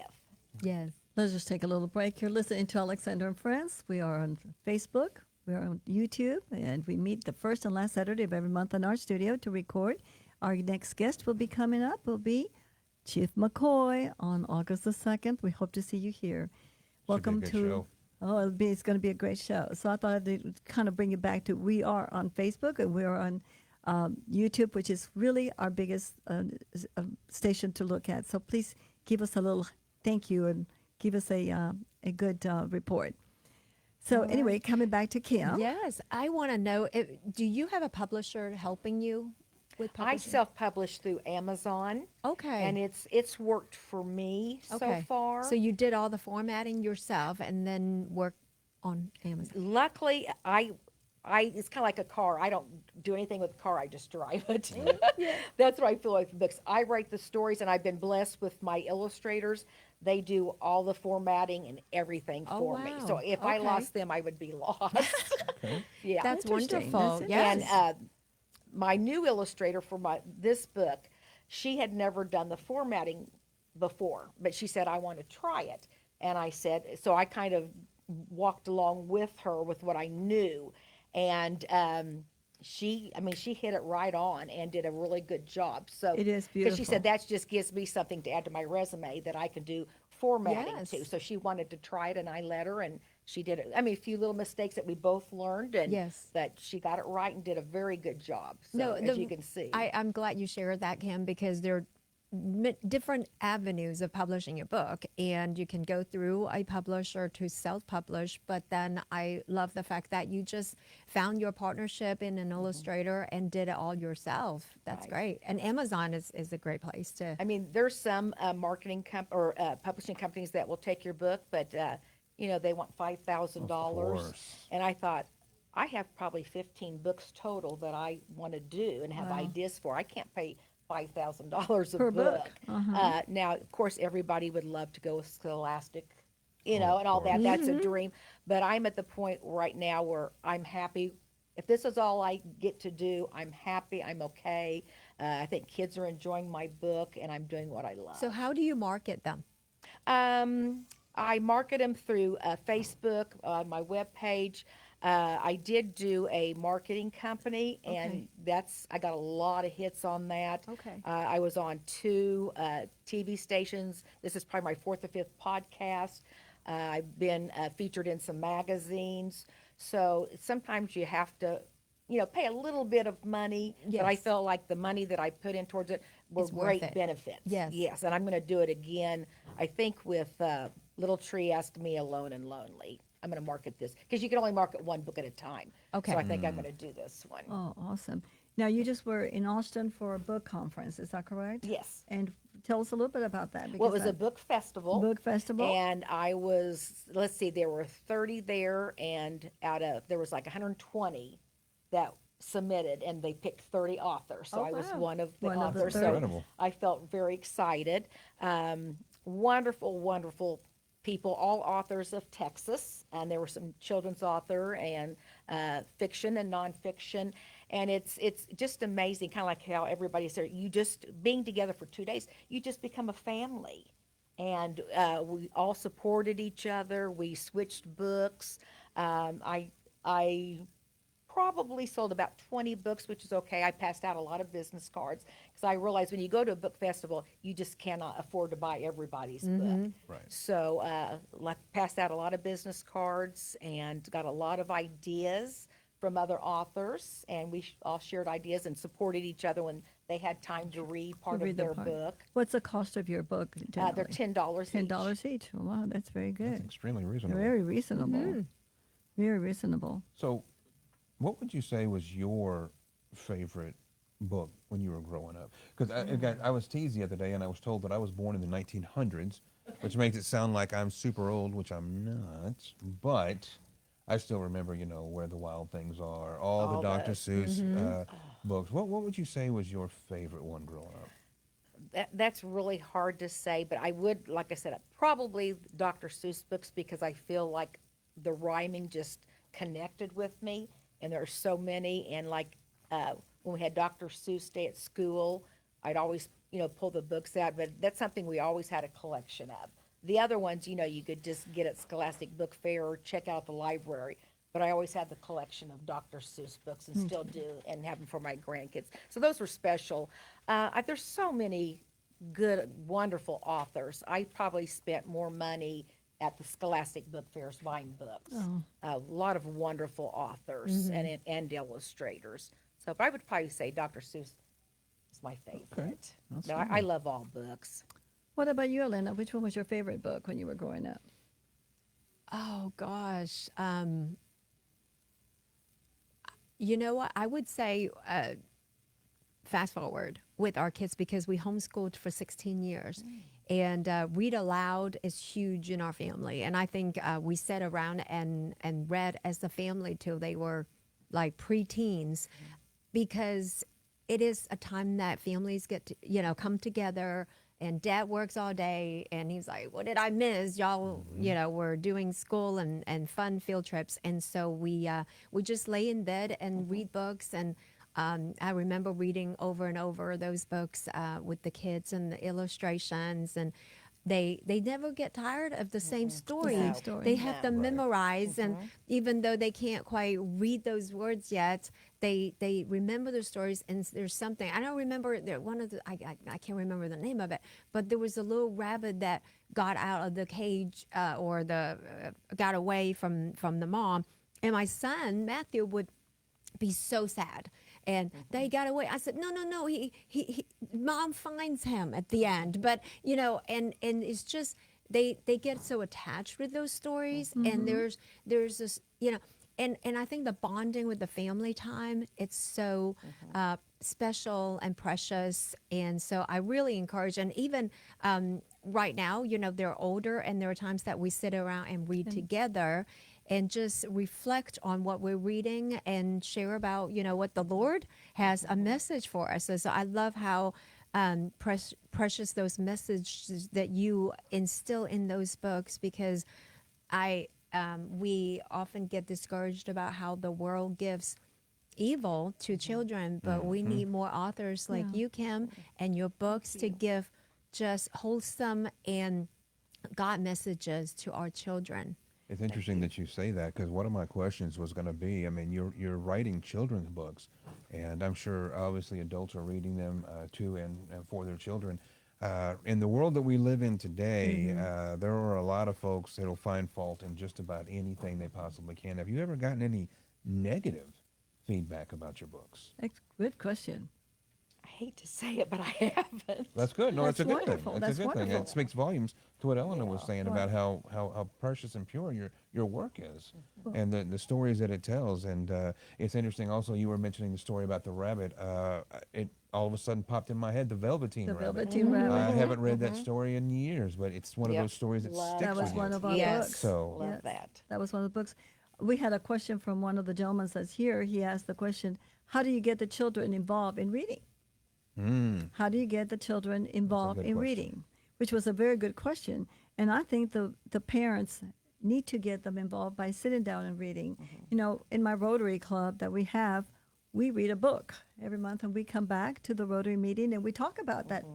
Yes. Let's just take a little break. You're listening to Alexandra and Friends. We are on Facebook. We are on YouTube. And we meet the first and last Saturday of every month in our studio to record. Our next guest will be coming up. Will be Chief McCoy on August the 2nd. We hope to see you here. Welcome to... Show. Oh, it's going to be a great show. So I thought I'd kind of bring you back to, we are on Facebook, and we are on YouTube, which is really our biggest station to look at. So please give us a little thank you and give us a good report. So anyway, coming back to Kim. Yes, I want to know, do you have a publisher helping you with I publishing? self-publish through Amazon. Okay. And it's worked for me so far. So you did all the formatting yourself and then work on Amazon. Luckily, it's kind of like a car. I don't do anything with the car. I just drive it. That's what I feel like with books. I write the stories, and I've been blessed with my illustrators. They do all the formatting and everything for me. So if I lost them, I would be lost. Yeah. That's Interesting. wonderful. That's Yes. And my new illustrator for this book, she had never done the formatting before, but she said, I want to try it. And I said, so I kind of walked along with her with what I knew. And she hit it right on and did a really good job. So It is because she said beautiful. that just gives me something to add to my resume that I can do formatting Yes. too. So she wanted to try it, and I let her, and She did it. I mean, a few little mistakes that we both learned, and Yes. that she got it right and did a very good job. So, No, as you can see. I'm glad you shared that, Kim, because there are different avenues of publishing a book, and you can go through a publisher to self-publish. But then I love the fact that you just found your partnership in an illustrator and did it all yourself. That's Right. great. And Amazon is a great place to. I mean, there's some marketing or publishing companies that will take your book, but they want $5,000. course. And I thought, I have probably 15 books total that I want to do and have ideas for. I can't pay $5,000 a Per book. book. Now, of course, everybody would love to go with Scholastic, and all that. course. That's a dream. But I'm at the point right now where I'm happy. If this is all I get to do, I'm happy. I'm okay. I think kids are enjoying my book, and I'm doing what I love. So how do you market them? I market them through Facebook, my webpage. I did do a marketing company, and I got a lot of hits on that. Okay. I was on 2 TV stations. This is probably my 4th or 5th podcast. I've been featured in some magazines. So sometimes you have to, pay a little bit of money, but I Yes. felt like the money that I put in towards it were It's worth great it. benefits. Yes. Yes, and I'm going to do it again. I think with Little Tree Asked Me Alone and Lonely. I'm going to market this because you can only market one book at a time. Okay. So I think I'm going to do this one. Oh, awesome. Now, you just were in Austin for a book conference, is that correct? Yes. And tell us a little bit about that. Well, it because was a book festival. book festival. And I was, let's see, there were 30 there, and there was like 120 that submitted, and they picked 30 authors. So Oh, I was wow. one of the One of the authors. 30. So Incredible. I felt very excited. Wonderful, wonderful people, all authors of Texas, and there were some children's author and fiction and nonfiction. And it's just amazing, kind of like how everybody said, you just being together for 2 days, you just become a family. And we all supported each other. We switched books. I probably sold about 20 books, which is okay. I passed out a lot of business cards because I realized when you go to a book festival, you just cannot afford to buy everybody's book. Right. So passed out a lot of business cards and got a lot of ideas from other authors, and we all shared ideas and supported each other when they had time to read part read of the their part. book. What's the cost of your book? They're Generally? $10 each. $10 each. Oh, wow, that's very That's good. extremely reasonable. Very reasonable. Very reasonable. So, what would you say was your favorite book when you were growing up? Because I was teased the other day, and I was told that I was born in the 1900s, which makes it sound like I'm super old, which I'm not. But I still remember, Where the Wild Things Are, all the All Dr. those. Seuss books. What would you say was your favorite one growing up? That's really hard to say, but I would, like I said, probably Dr. Seuss books because I feel like the rhyming just connected with me, and there are so many. And like when we had Dr. Seuss Day at school, I'd always, pull the books out, but that's something we always had a collection of. The other ones, you could just get at Scholastic Book Fair or check out the library. But I always had the collection of Dr. Seuss books and still do, and have them for my grandkids. So those were special. There's so many good, wonderful authors. I probably spent more money at the Scholastic Book Fairs buying books. A lot of wonderful authors and illustrators. So but I would probably say Dr. Seuss is my favorite. That's No, I love all books. What about you, Elena? Which one was your favorite book when you were growing up? Oh gosh. You know what? I would say fast forward with our kids because we homeschooled for 16 years. And read aloud is huge in our family. And I think we sat around and read as a family till they were like preteens because it is a time that families get to, come together. And Dad works all day, and he's like, "What did I miss? Y'all, we're doing school and fun field trips." And so we just lay in bed and read books. And I remember reading over and over those books with the kids and the illustrations. And they never get tired of the same story. same story. They have them Right. memorized, and even though they can't quite read those words yet, they remember the stories. And there's something I don't remember. There one of the I can't remember the name of it, but there was a little rabbit that got out of the cage or the got away from the mom, and my son Matthew would be so sad. And they got away. I said, no. He mom finds him at the end. But and it's just they get so attached with those stories. And there's this, and I think the bonding with the family time, it's so special and precious. And so I really encourage, and even right now, they're older, and there are times that we sit around and read together and just reflect on what we're reading and share about, what the Lord has a message for us. So I love how precious those messages that you instill in those books, because we often get discouraged about how the world gives evil to children, but we need more authors like you, Kim, and your books to give just wholesome and God messages to our children. It's interesting that you say that, because one of my questions was going to be, I mean, you're writing children's books, and I'm sure obviously adults are reading them too, and for their children. In the world that we live in today, there are a lot of folks that'll find fault in just about anything they possibly can. Have you ever gotten any negative feedback about your books? That's a good question. I hate to say it, but I haven't. That's good. No, That's that's a good wonderful. thing. That's a good thing. wonderful. It speaks volumes to what Eleanor was saying about how precious and pure your work is, and the stories that it tells. And it's interesting. Also, you were mentioning the story about the rabbit. It all of a sudden popped in my head, the Velveteen The Rabbit. Velveteen Rabbit. I haven't read that story in years, but it's one of Yep. those stories that Love sticks That was with one you. of our Yes. books. So- Love Yes. that. That was one of the books. We had a question from one of the gentlemen that's here. He asked the question, how do you get the children involved in reading? How do you get the children involved good in question. reading? Which was a very good question. And I think the parents need to get them involved by sitting down and reading. In my Rotary Club that we have, we read a book every month, and we come back to the Rotary meeting and we talk about that.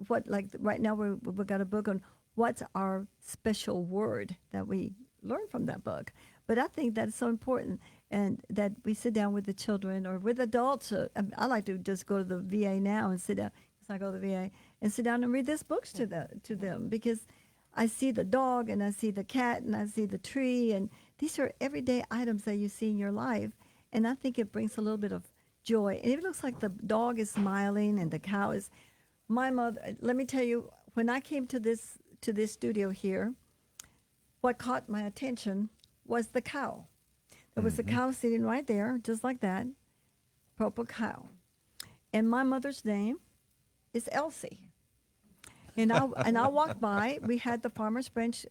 What, like right now, we've got a book on what's our special word that we learn from that book. But I think that's so important, and that we sit down with the children or with adults. I like to just go to the VA now and sit down. So I go to the VA and sit down and read these books to them, because I see the dog and I see the cat and I see the tree, and these are everyday items that you see in your life, and I think it brings a little bit of joy. And it looks like the dog is smiling and the cow is. My mother. Let me tell you, when I came to this studio here, what caught my attention was the cow. There was a cow sitting right there, just like that, purple cow. And my mother's name is Elsie. And I walked by. We had the Farmers Branch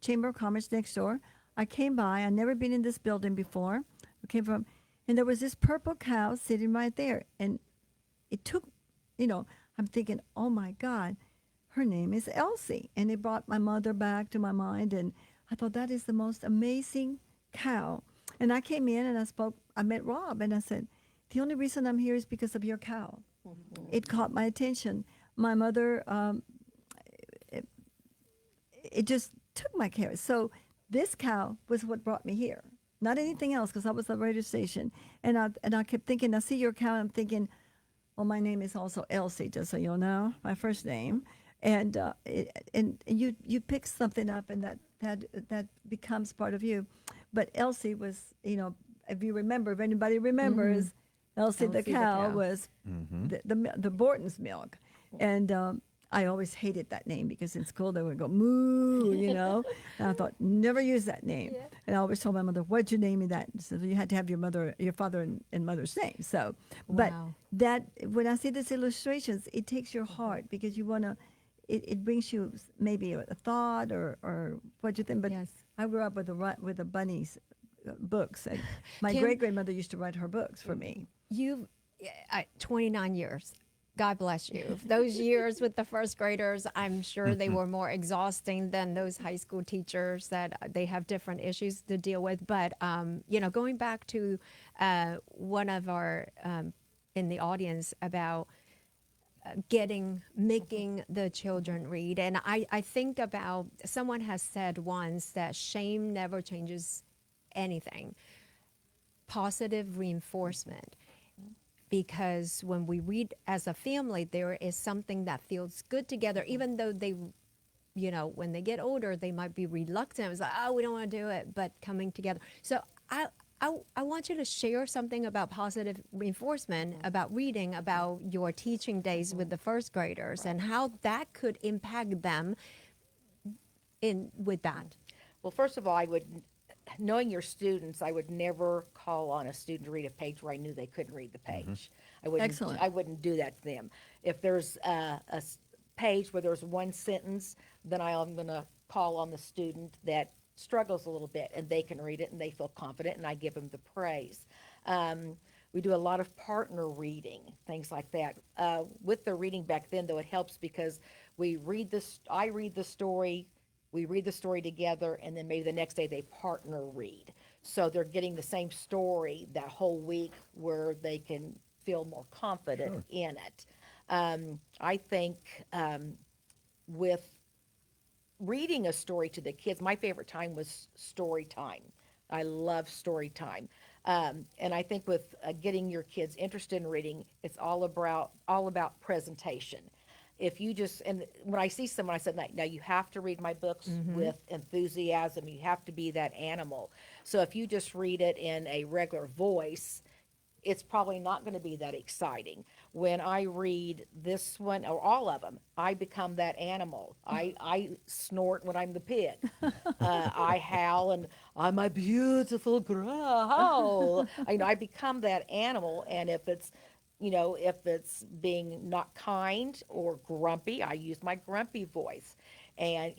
Chamber of Commerce next door. I came by. I'd never been in this building before. And there was this purple cow sitting right there. And it took, I'm thinking, oh my God, her name is Elsie. And it brought my mother back to my mind. And I thought, that is the most amazing cow. And I came in and I met Rob, and I said, the only reason I'm here is because of your cow. It caught my attention. My mother, it just took my care. So this cow was what brought me here, not anything else, because I was at the radio station. And I kept thinking, I see your cow, and I'm thinking, well, my name is also Elsie, just so you'll know, my first name. And you pick something up, and that becomes part of you. But Elsie was, if you remember, if anybody remembers, Elsie the cow was the Borton's milk. And I always hated that name, because in school they would go moo, And I thought, never use that name. Yeah. And I always told my mother, what'd you name me that? So you had to have your father and mother's name. So, but that, when I see these illustrations, it takes your heart, because you want to, it brings you maybe a thought or what you think. But I grew up with the bunnies books. And my great-grandmother used to write her books for me. You've 29 years. God bless you. Those years with the first graders, I'm sure they were more exhausting than those high school teachers that they have different issues to deal with. But, going back to one of our in the audience about making the children read. And I think about, someone has said once that shame never changes anything. Positive reinforcement. Because when we read as a family, there is something that feels good together, even though they, when they get older, they might be reluctant. It's like, oh, we don't want to do it, but coming together. So I want you to share something about positive reinforcement, about reading, about your teaching days with the first graders, and how that could impact them with that. Well, first of all, knowing your students, I would never call on a student to read a page where I knew they couldn't read the page. Excellent. I wouldn't do that to them. If there's a page where there's one sentence, then I'm going to call on the student that struggles a little bit, and they can read it and they feel confident, and I give them the praise. We do a lot of partner reading, things like that. With the reading back then, though, it helps because I read the story, we read the story together, and then maybe the next day they partner read. So they're getting the same story that whole week where they can feel more confident in it. I think with reading a story to the kids, my favorite time was story time. I love story time. And I think with getting your kids interested in reading, it's all about presentation. If you just, and when I see someone, I said, now you have to read my books with enthusiasm. You have to be that animal. So if you just read it in a regular voice, it's probably not going to be that exciting. When I read this one or all of them, I become that animal. I snort when I'm the pig. I howl and I'm a beautiful growl. I become that animal. And if it's being not kind or grumpy, I use my grumpy voice. And,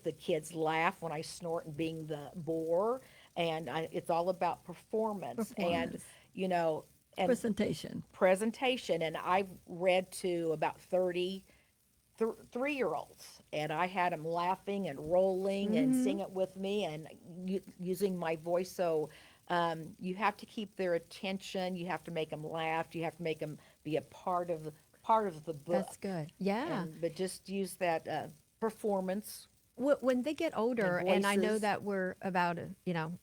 the kids laugh when I snort and being the bore. And it's all about performance. And, and presentation. And I've read to about 30 3-year-olds, and I had them laughing and rolling and singing with me and using my voice. So you have to keep their attention. You have to make them laugh. You have to make them be a part of the book. That's good. Yeah. But just use that performance. When they get older, and I know voices. that we're about,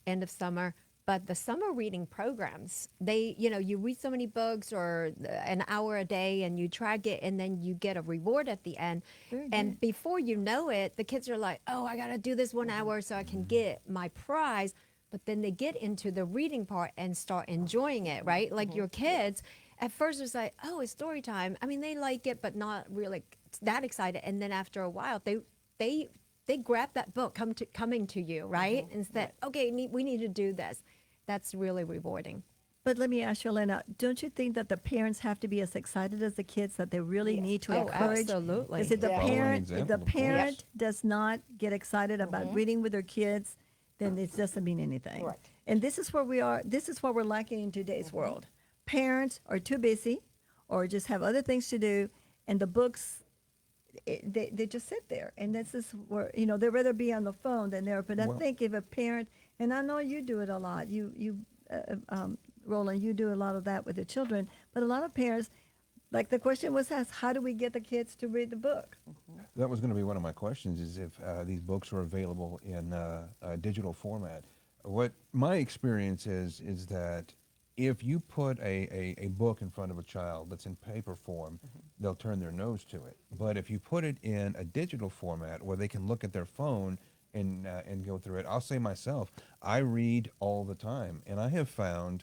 end of summer, but the summer reading programs, you read so many books or an hour a day and you track it, and then you get a reward at the end. And before you know it, the kids are like, oh, I got to do this 1 hour so I can get my prize. But then they get into the reading part and start enjoying it, right? Like your kids, at first it's like, oh, it's story time. I mean, they like it, but not really that excited. And then after a while, they grab that book coming to you, right? Instead, okay, we need to do this. That's really rewarding. But let me ask you, Elena, don't you think that the parents have to be as excited as the kids, that they really need to encourage? Absolutely. Because if the Follow an parent, example, of course. does not get excited about reading with their kids, then it doesn't mean anything. Right. And this is where we are. This is what we're lacking in today's world. Parents are too busy, or just have other things to do, and the books, they just sit there. And this is where they'd rather be on the phone than there. But I think if a parent, and I know you do it a lot, Roland, you do a lot of that with the children, but a lot of parents, like the question was asked, how do we get the kids to read the book? That was going to be one of my questions, is if these books are available in a digital format. What my experience is that if you put a book in front of a child that's in paper form, they'll turn their nose to it. But if you put it in a digital format where they can look at their phone and go through it, I'll say myself, I read all the time, and I have found,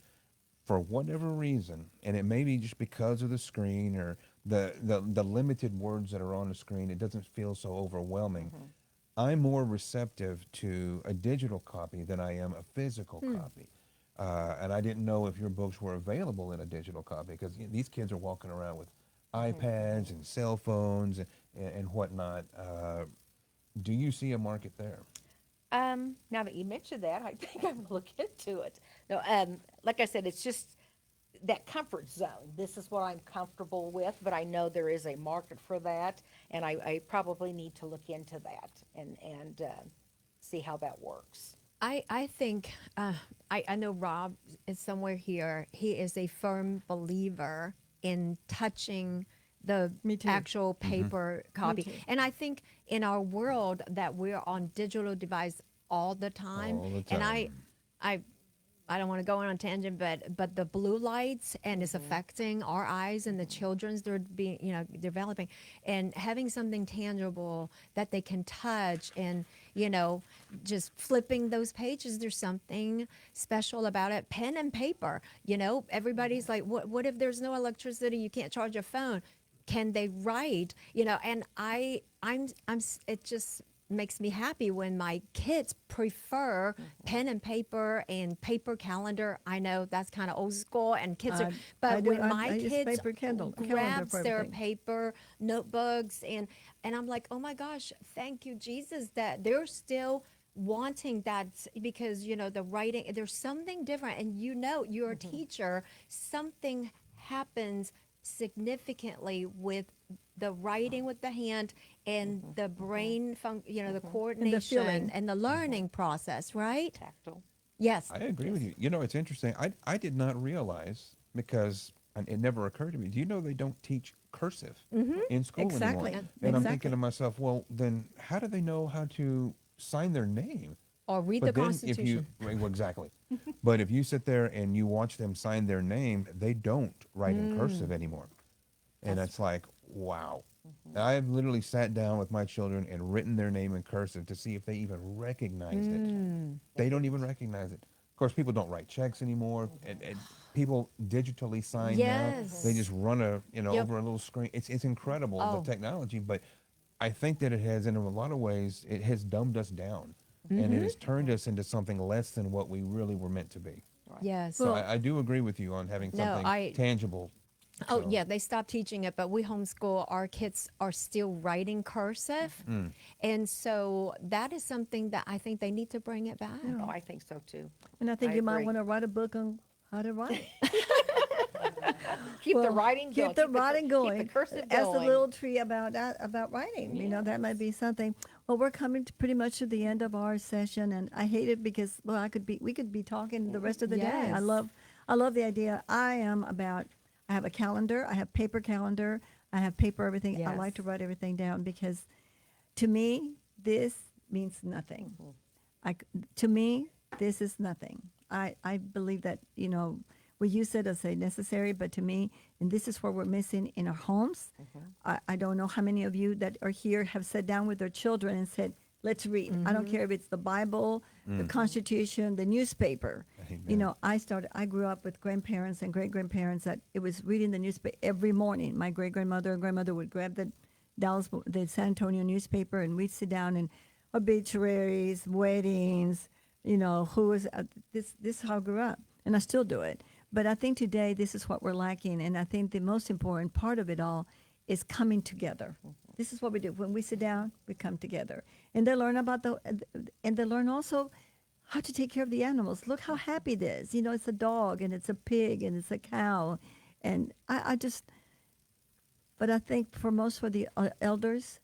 for whatever reason, and it may be just because of the screen or the limited words that are on the screen, it doesn't feel so overwhelming. I'm more receptive to a digital copy than I am a physical copy. And I didn't know if your books were available in a digital copy, because these kids are walking around with iPads and cell phones and whatnot. Do you see a market there? Now that you mentioned that, I think I'm going to look into it. No, like I said, it's just that comfort zone. This is what I'm comfortable with, but I know there is a market for that, and I probably need to look into that and see how that works. I think, I know Rob is somewhere here. He is a firm believer in touching the Me too. actual paper copy. too. And I think in our world that we're on digital device all the time, All the and time. I don't want to go on a tangent, but the blue lights and it's affecting our eyes and the children's they're being developing, and having something tangible that they can touch and just flipping those pages. There's something special about it. Pen and paper. Everybody's like, what if there's no electricity? You can't charge a phone. Can they write? And it just makes me happy when my kids prefer pen and paper calendar. I know that's kind of old school and kids are, I but do- when I my use kids paper calendar grabs for their everything. paper notebooks and I'm like, oh my gosh, thank you, Jesus, that they're still wanting that, because the writing, there's something different, and you're a teacher, something happens significantly with the writing with the hand and the brain the coordination and the learning process, right? Tactile. Yes. I agree with you. It's interesting. I did not realize, because it never occurred to me. Do you know they don't teach cursive in school Exactly. anymore? And I'm Exactly. thinking to myself, well, then how do they know how to sign their name? Or read But the then if Constitution. well, exactly. But if you sit there and you watch them sign their name, they don't write in cursive anymore. And it's like, wow. I've literally sat down with my children and written their name in cursive to see if they even recognized it. They don't even recognize it. Of course, people don't write checks anymore, and people digitally sign now. Yes. They just run Yep. over a little screen. It's incredible, Oh. the technology, but I think that it has, in a lot of ways, it has dumbed us down, and it has turned us into something less than what we really were meant to be. Yes. So I do agree with you on having No, something tangible. Oh, So- yeah, they stopped teaching it, but we homeschool. Our kids are still writing cursive. And so that is something that I think they need to bring it back. Oh, I think so too. And I think I you might agree. want to write a book on how to write. Keep the Well, writing going. Keep the writing going. Keep the cursive As a going. little tree about that, about writing. That might be something. Well, we're coming to pretty much to the end of our session, and I hate it because we could be talking the rest of the day. I Yes. love the idea. I have a calendar. I have paper calendar. I have paper everything. I like to Yes. write everything down because, to me, this means nothing. To me, this is nothing. I believe that, what you said is a necessary, but to me, and this is what we're missing in our homes. I don't know how many of you that are here have sat down with their children and said, let's read. I don't care if it's the Bible, the Constitution, the newspaper. Amen. I grew up with grandparents and great-grandparents that it was reading the newspaper every morning. My great-grandmother and grandmother would grab the San Antonio newspaper, and we'd sit down and obituaries, weddings, who was, this is how I grew up, and I still do it. But I think today this is what we're lacking, and I think the most important part of it all is coming together. This is what we do. When we sit down, we come together. And they learn and they learn also how to take care of the animals. Look how happy it is. It's a dog, and it's a pig, and it's a cow. And but I think for the elders,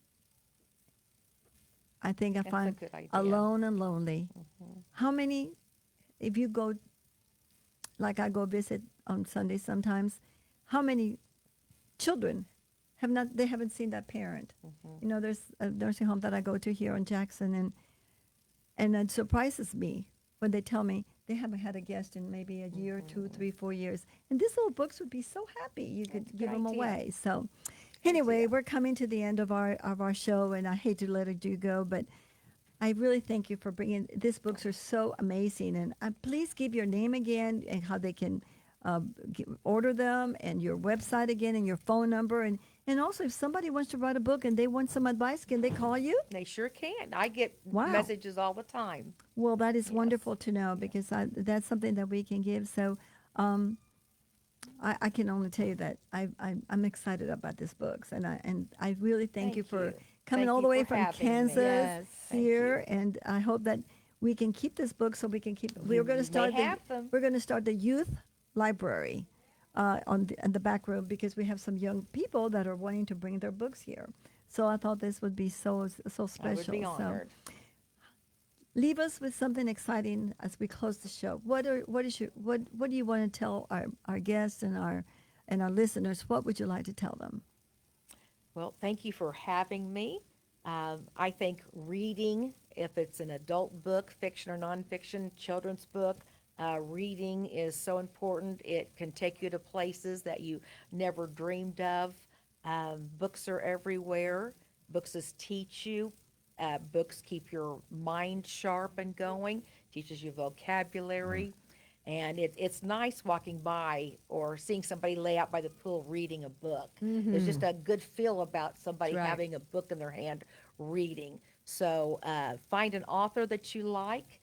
I think I That's a find good idea. alone and lonely. How many, if you go, like I go visit on Sunday sometimes, how many children haven't seen that parent? There's a nursing home that I go to here in Jackson, and it surprises me when they tell me they haven't had a guest in maybe a year, 2, 3, 4 years. And these little books would be so happy you could That's a give good them idea. away. So anyway, we're coming to the end of our show, and I hate to let you go, but I really thank you for bringing, these books are so amazing. And please give your name again and how they can order them, and your website again, and your phone number. And also, if somebody wants to write a book and they want some advice, can they call you? They sure can. I get Wow. messages all the time. Well, that is wonderful to know, because that's something that we can give. So I can only tell you that I'm excited about these books, and I really thank you for coming Thank all you the way for from having me. Kansas Yes, thank here, and I hope that we can keep this book so we can keep. We're going to start have them. we're going to start the youth library in the back room, because we have some young people that are wanting to bring their books here. So I thought this would be so special. I would be So honored. leave us with something exciting as we close the show. What do you want to tell our guests and our listeners? What would you like to tell them? Well, thank you for having me. I think reading, if it's an adult book, fiction or nonfiction, children's book, reading is so important. It can take you to places that you never dreamed of. Books are everywhere. Books just teach you. Books keep your mind sharp and going, teaches you vocabulary. And it's nice walking by or seeing somebody lay out by the pool reading a book. There's just a good feel about somebody That's right. having a book in their hand reading. So find an author that you like.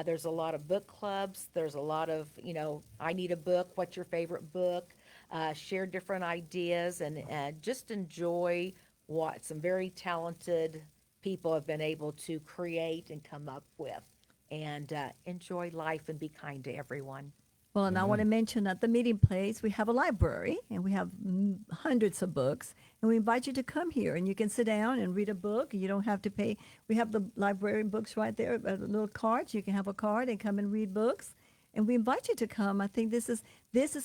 There's a lot of book clubs. There's a lot of, I need a book. What's your favorite book? Share different ideas and just enjoy what some very talented people have been able to create and come up with. And enjoy life and be kind to everyone. Well, and I want to mention at the meeting place, we have a library and we have hundreds of books. And we invite you to come here and you can sit down and read a book. You don't have to pay. We have the library books right there, little cards. You can have a card and come and read books. And we invite you to come. I think this is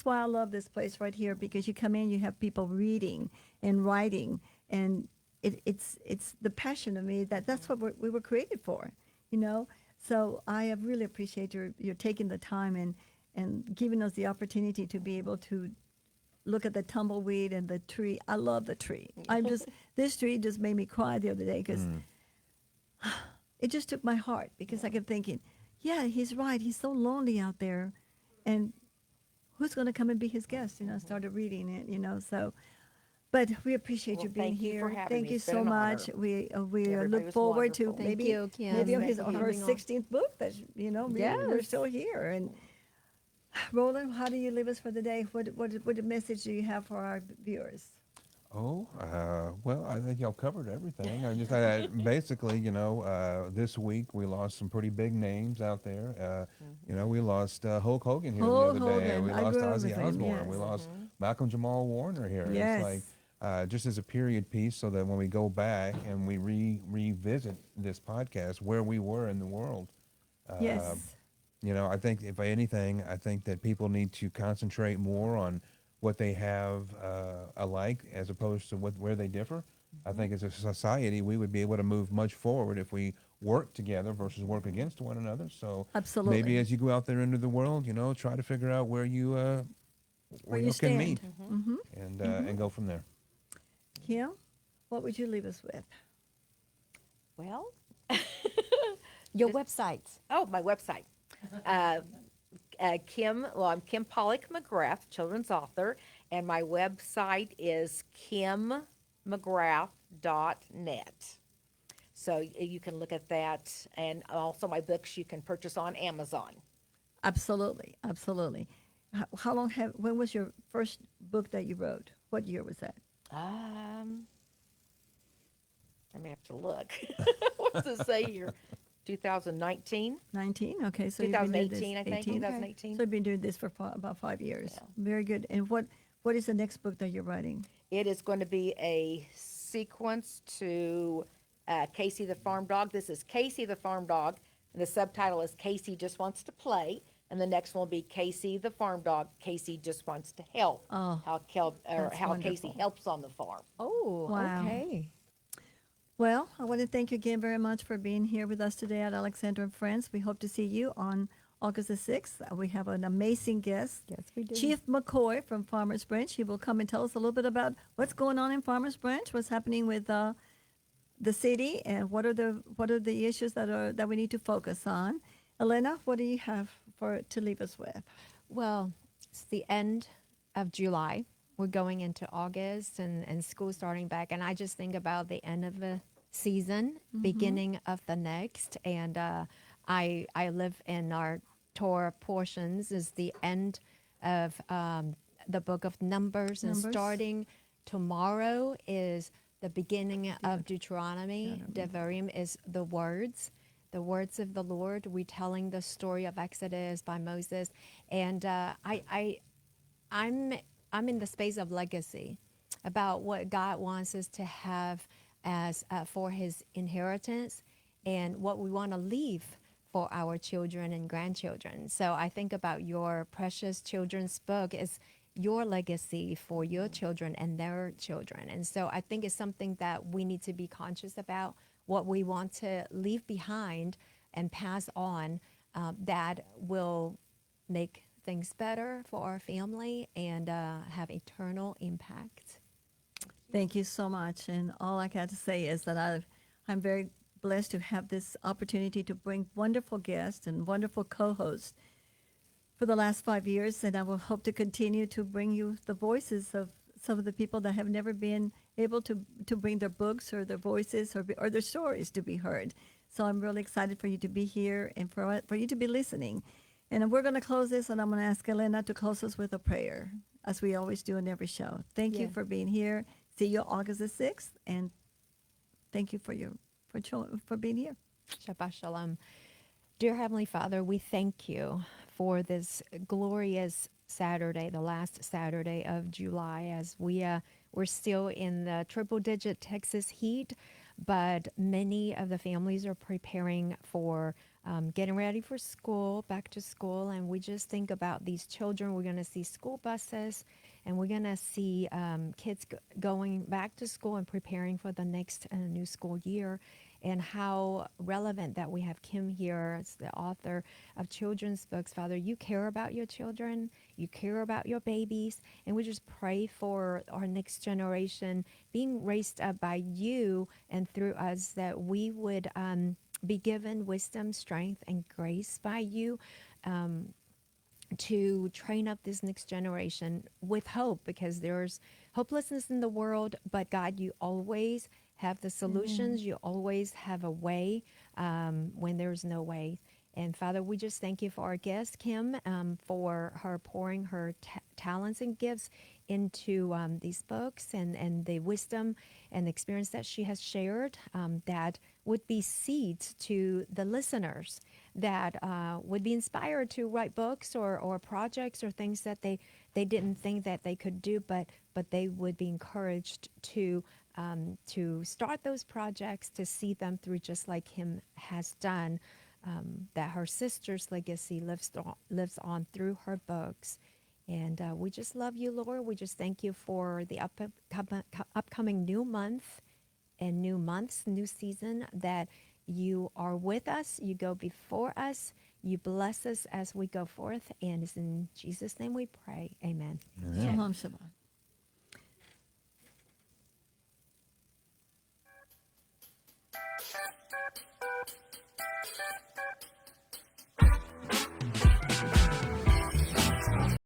why I love this place right here, because you come in, you have people reading and writing. And it's the passion of me that's what we were created for, you know. So I have really appreciate your taking the time and giving us the opportunity to be able to look at the tumbleweed and the tree. I love the tree. This tree just made me cry the other day because it just took my heart, because I kept thinking, yeah, he's right. He's so lonely out there, and who's going to come and be his guest? I started reading it, so. But we appreciate you being thank you here. for having Thank me. you It's been so an honor. much. We Everybody look was forward to wonderful. Thank maybe you, Kim. maybe on Thank her you for coming on. 16th book that maybe we're Yes. still here. And Roland, how do you leave us for the day? What message do you have for our viewers? Oh, well, I think y'all covered everything. I just basically, this week we lost some pretty big names out there. We lost Hulk Hogan here Hulk the other day. Hogan. We I lost grew up Ozzy with him, Osbourne. We yes. lost Malcolm Jamal Warner here. Yes. It's like just as a period piece, so that when we go back and we revisit this podcast, where we were in the world. Yes. I think if anything, I think that people need to concentrate more on what they have alike as opposed to where they differ. I think as a society, we would be able to move much forward if we work together versus work against one another. So Absolutely. maybe as you go out there into the world, try to figure out where you Where you can stand. meet and go from there. Kim, what would you leave us with? Well, Your website. oh, my website. I'm Kim Pollock McGrath, children's author, and my website is kimmcgrath.net. So you can look at that, and also my books you can purchase on Amazon. Absolutely. Absolutely. When was your first book that you wrote? What year was that? I may have to look. What does it say here? 2019? 19? Okay, so you've been doing this 2018, I think. 2018. So you've been doing this for about 5 years. Yeah. Very good. And what is the next book that you're writing? It is going to be a sequence to Casey the Farm Dog. This is Casey the Farm Dog, and the subtitle is Casey Just Wants to Play. And the next one will be Casey the Farm Dog. Casey Just Wants to Help. Oh, how that's Casey wonderful. helps on the farm. Oh, Wow. okay. well, I want to thank you again very much for being here with us today at Alexandra and Friends. We hope to see you on August the 6th. We have an amazing guest. Yes, we do. Chief McCoy from Farmers Branch. He will come and tell us a little bit about what's going on in Farmers Branch, what's happening with the city, and what are the issues that we need to focus on. Elena, what do you have to leave us with? Well, it's the end of July. We're going into August and school starting back. And I just think about the end of the season, beginning of the next. And I live in our Torah portions is the end of the book of Numbers. And starting tomorrow is the beginning of Deuteronomy. Devarim is the words of the Lord, retelling the story of Exodus by Moses. And I'm in the space of legacy, about what God wants us to have as for His inheritance, and what we want to leave for our children and grandchildren. So I think about your precious children's book is your legacy for your children and their children. And so I think it's something that we need to be conscious about, what we want to leave behind and pass on, that will make things better for our family and have eternal impact. Thank you so much. And all I got to say is that I'm very blessed to have this opportunity to bring wonderful guests and wonderful co-hosts for the last 5 years. And I will hope to continue to bring you the voices of some of the people that have never been able to bring their books or their voices or their stories to be heard. So I'm really excited for you to be here and for you to be listening. And we're going to close this, and I'm going to ask Elena to close us with a prayer, as we always do in every show. Thank you Yes. for being here. See you August the 6th, and thank you for being here. Shabbat Shalom. Dear Heavenly Father, we thank you for this glorious Saturday, the last Saturday of July, as we're still in the triple-digit Texas heat, but many of the families are preparing for getting ready for school, back to school, and we just think about these children. We're going to see school buses, and we're going to see kids going back to school and preparing for the next new school year, and how relevant that we have Kim here as the author of children's books. Father, you care about your children, you care about your babies, and we just pray for our next generation being raised up by you and through us, that we would be given wisdom, strength, and grace by you, to train up this next generation with hope, because there's hopelessness in the world, but God, you always have the solutions. You always have a way when there's no way. And Father, we just thank you for our guest, Kim, for her pouring her talents and gifts into these books, and the wisdom and experience that she has shared, that would be seeds to the listeners, that would be inspired to write books or projects or things that they didn't think that they could do, but they would be encouraged to start those projects, to see them through, just like Kim has done, that her sister's legacy lives on through her books. And we just love you, Lord. We just thank you for the upcoming new month and new months, new season, that you are with us, you go before us, you bless us as we go forth. And it's in Jesus' name we pray. Amen. Shalom, Shabbat.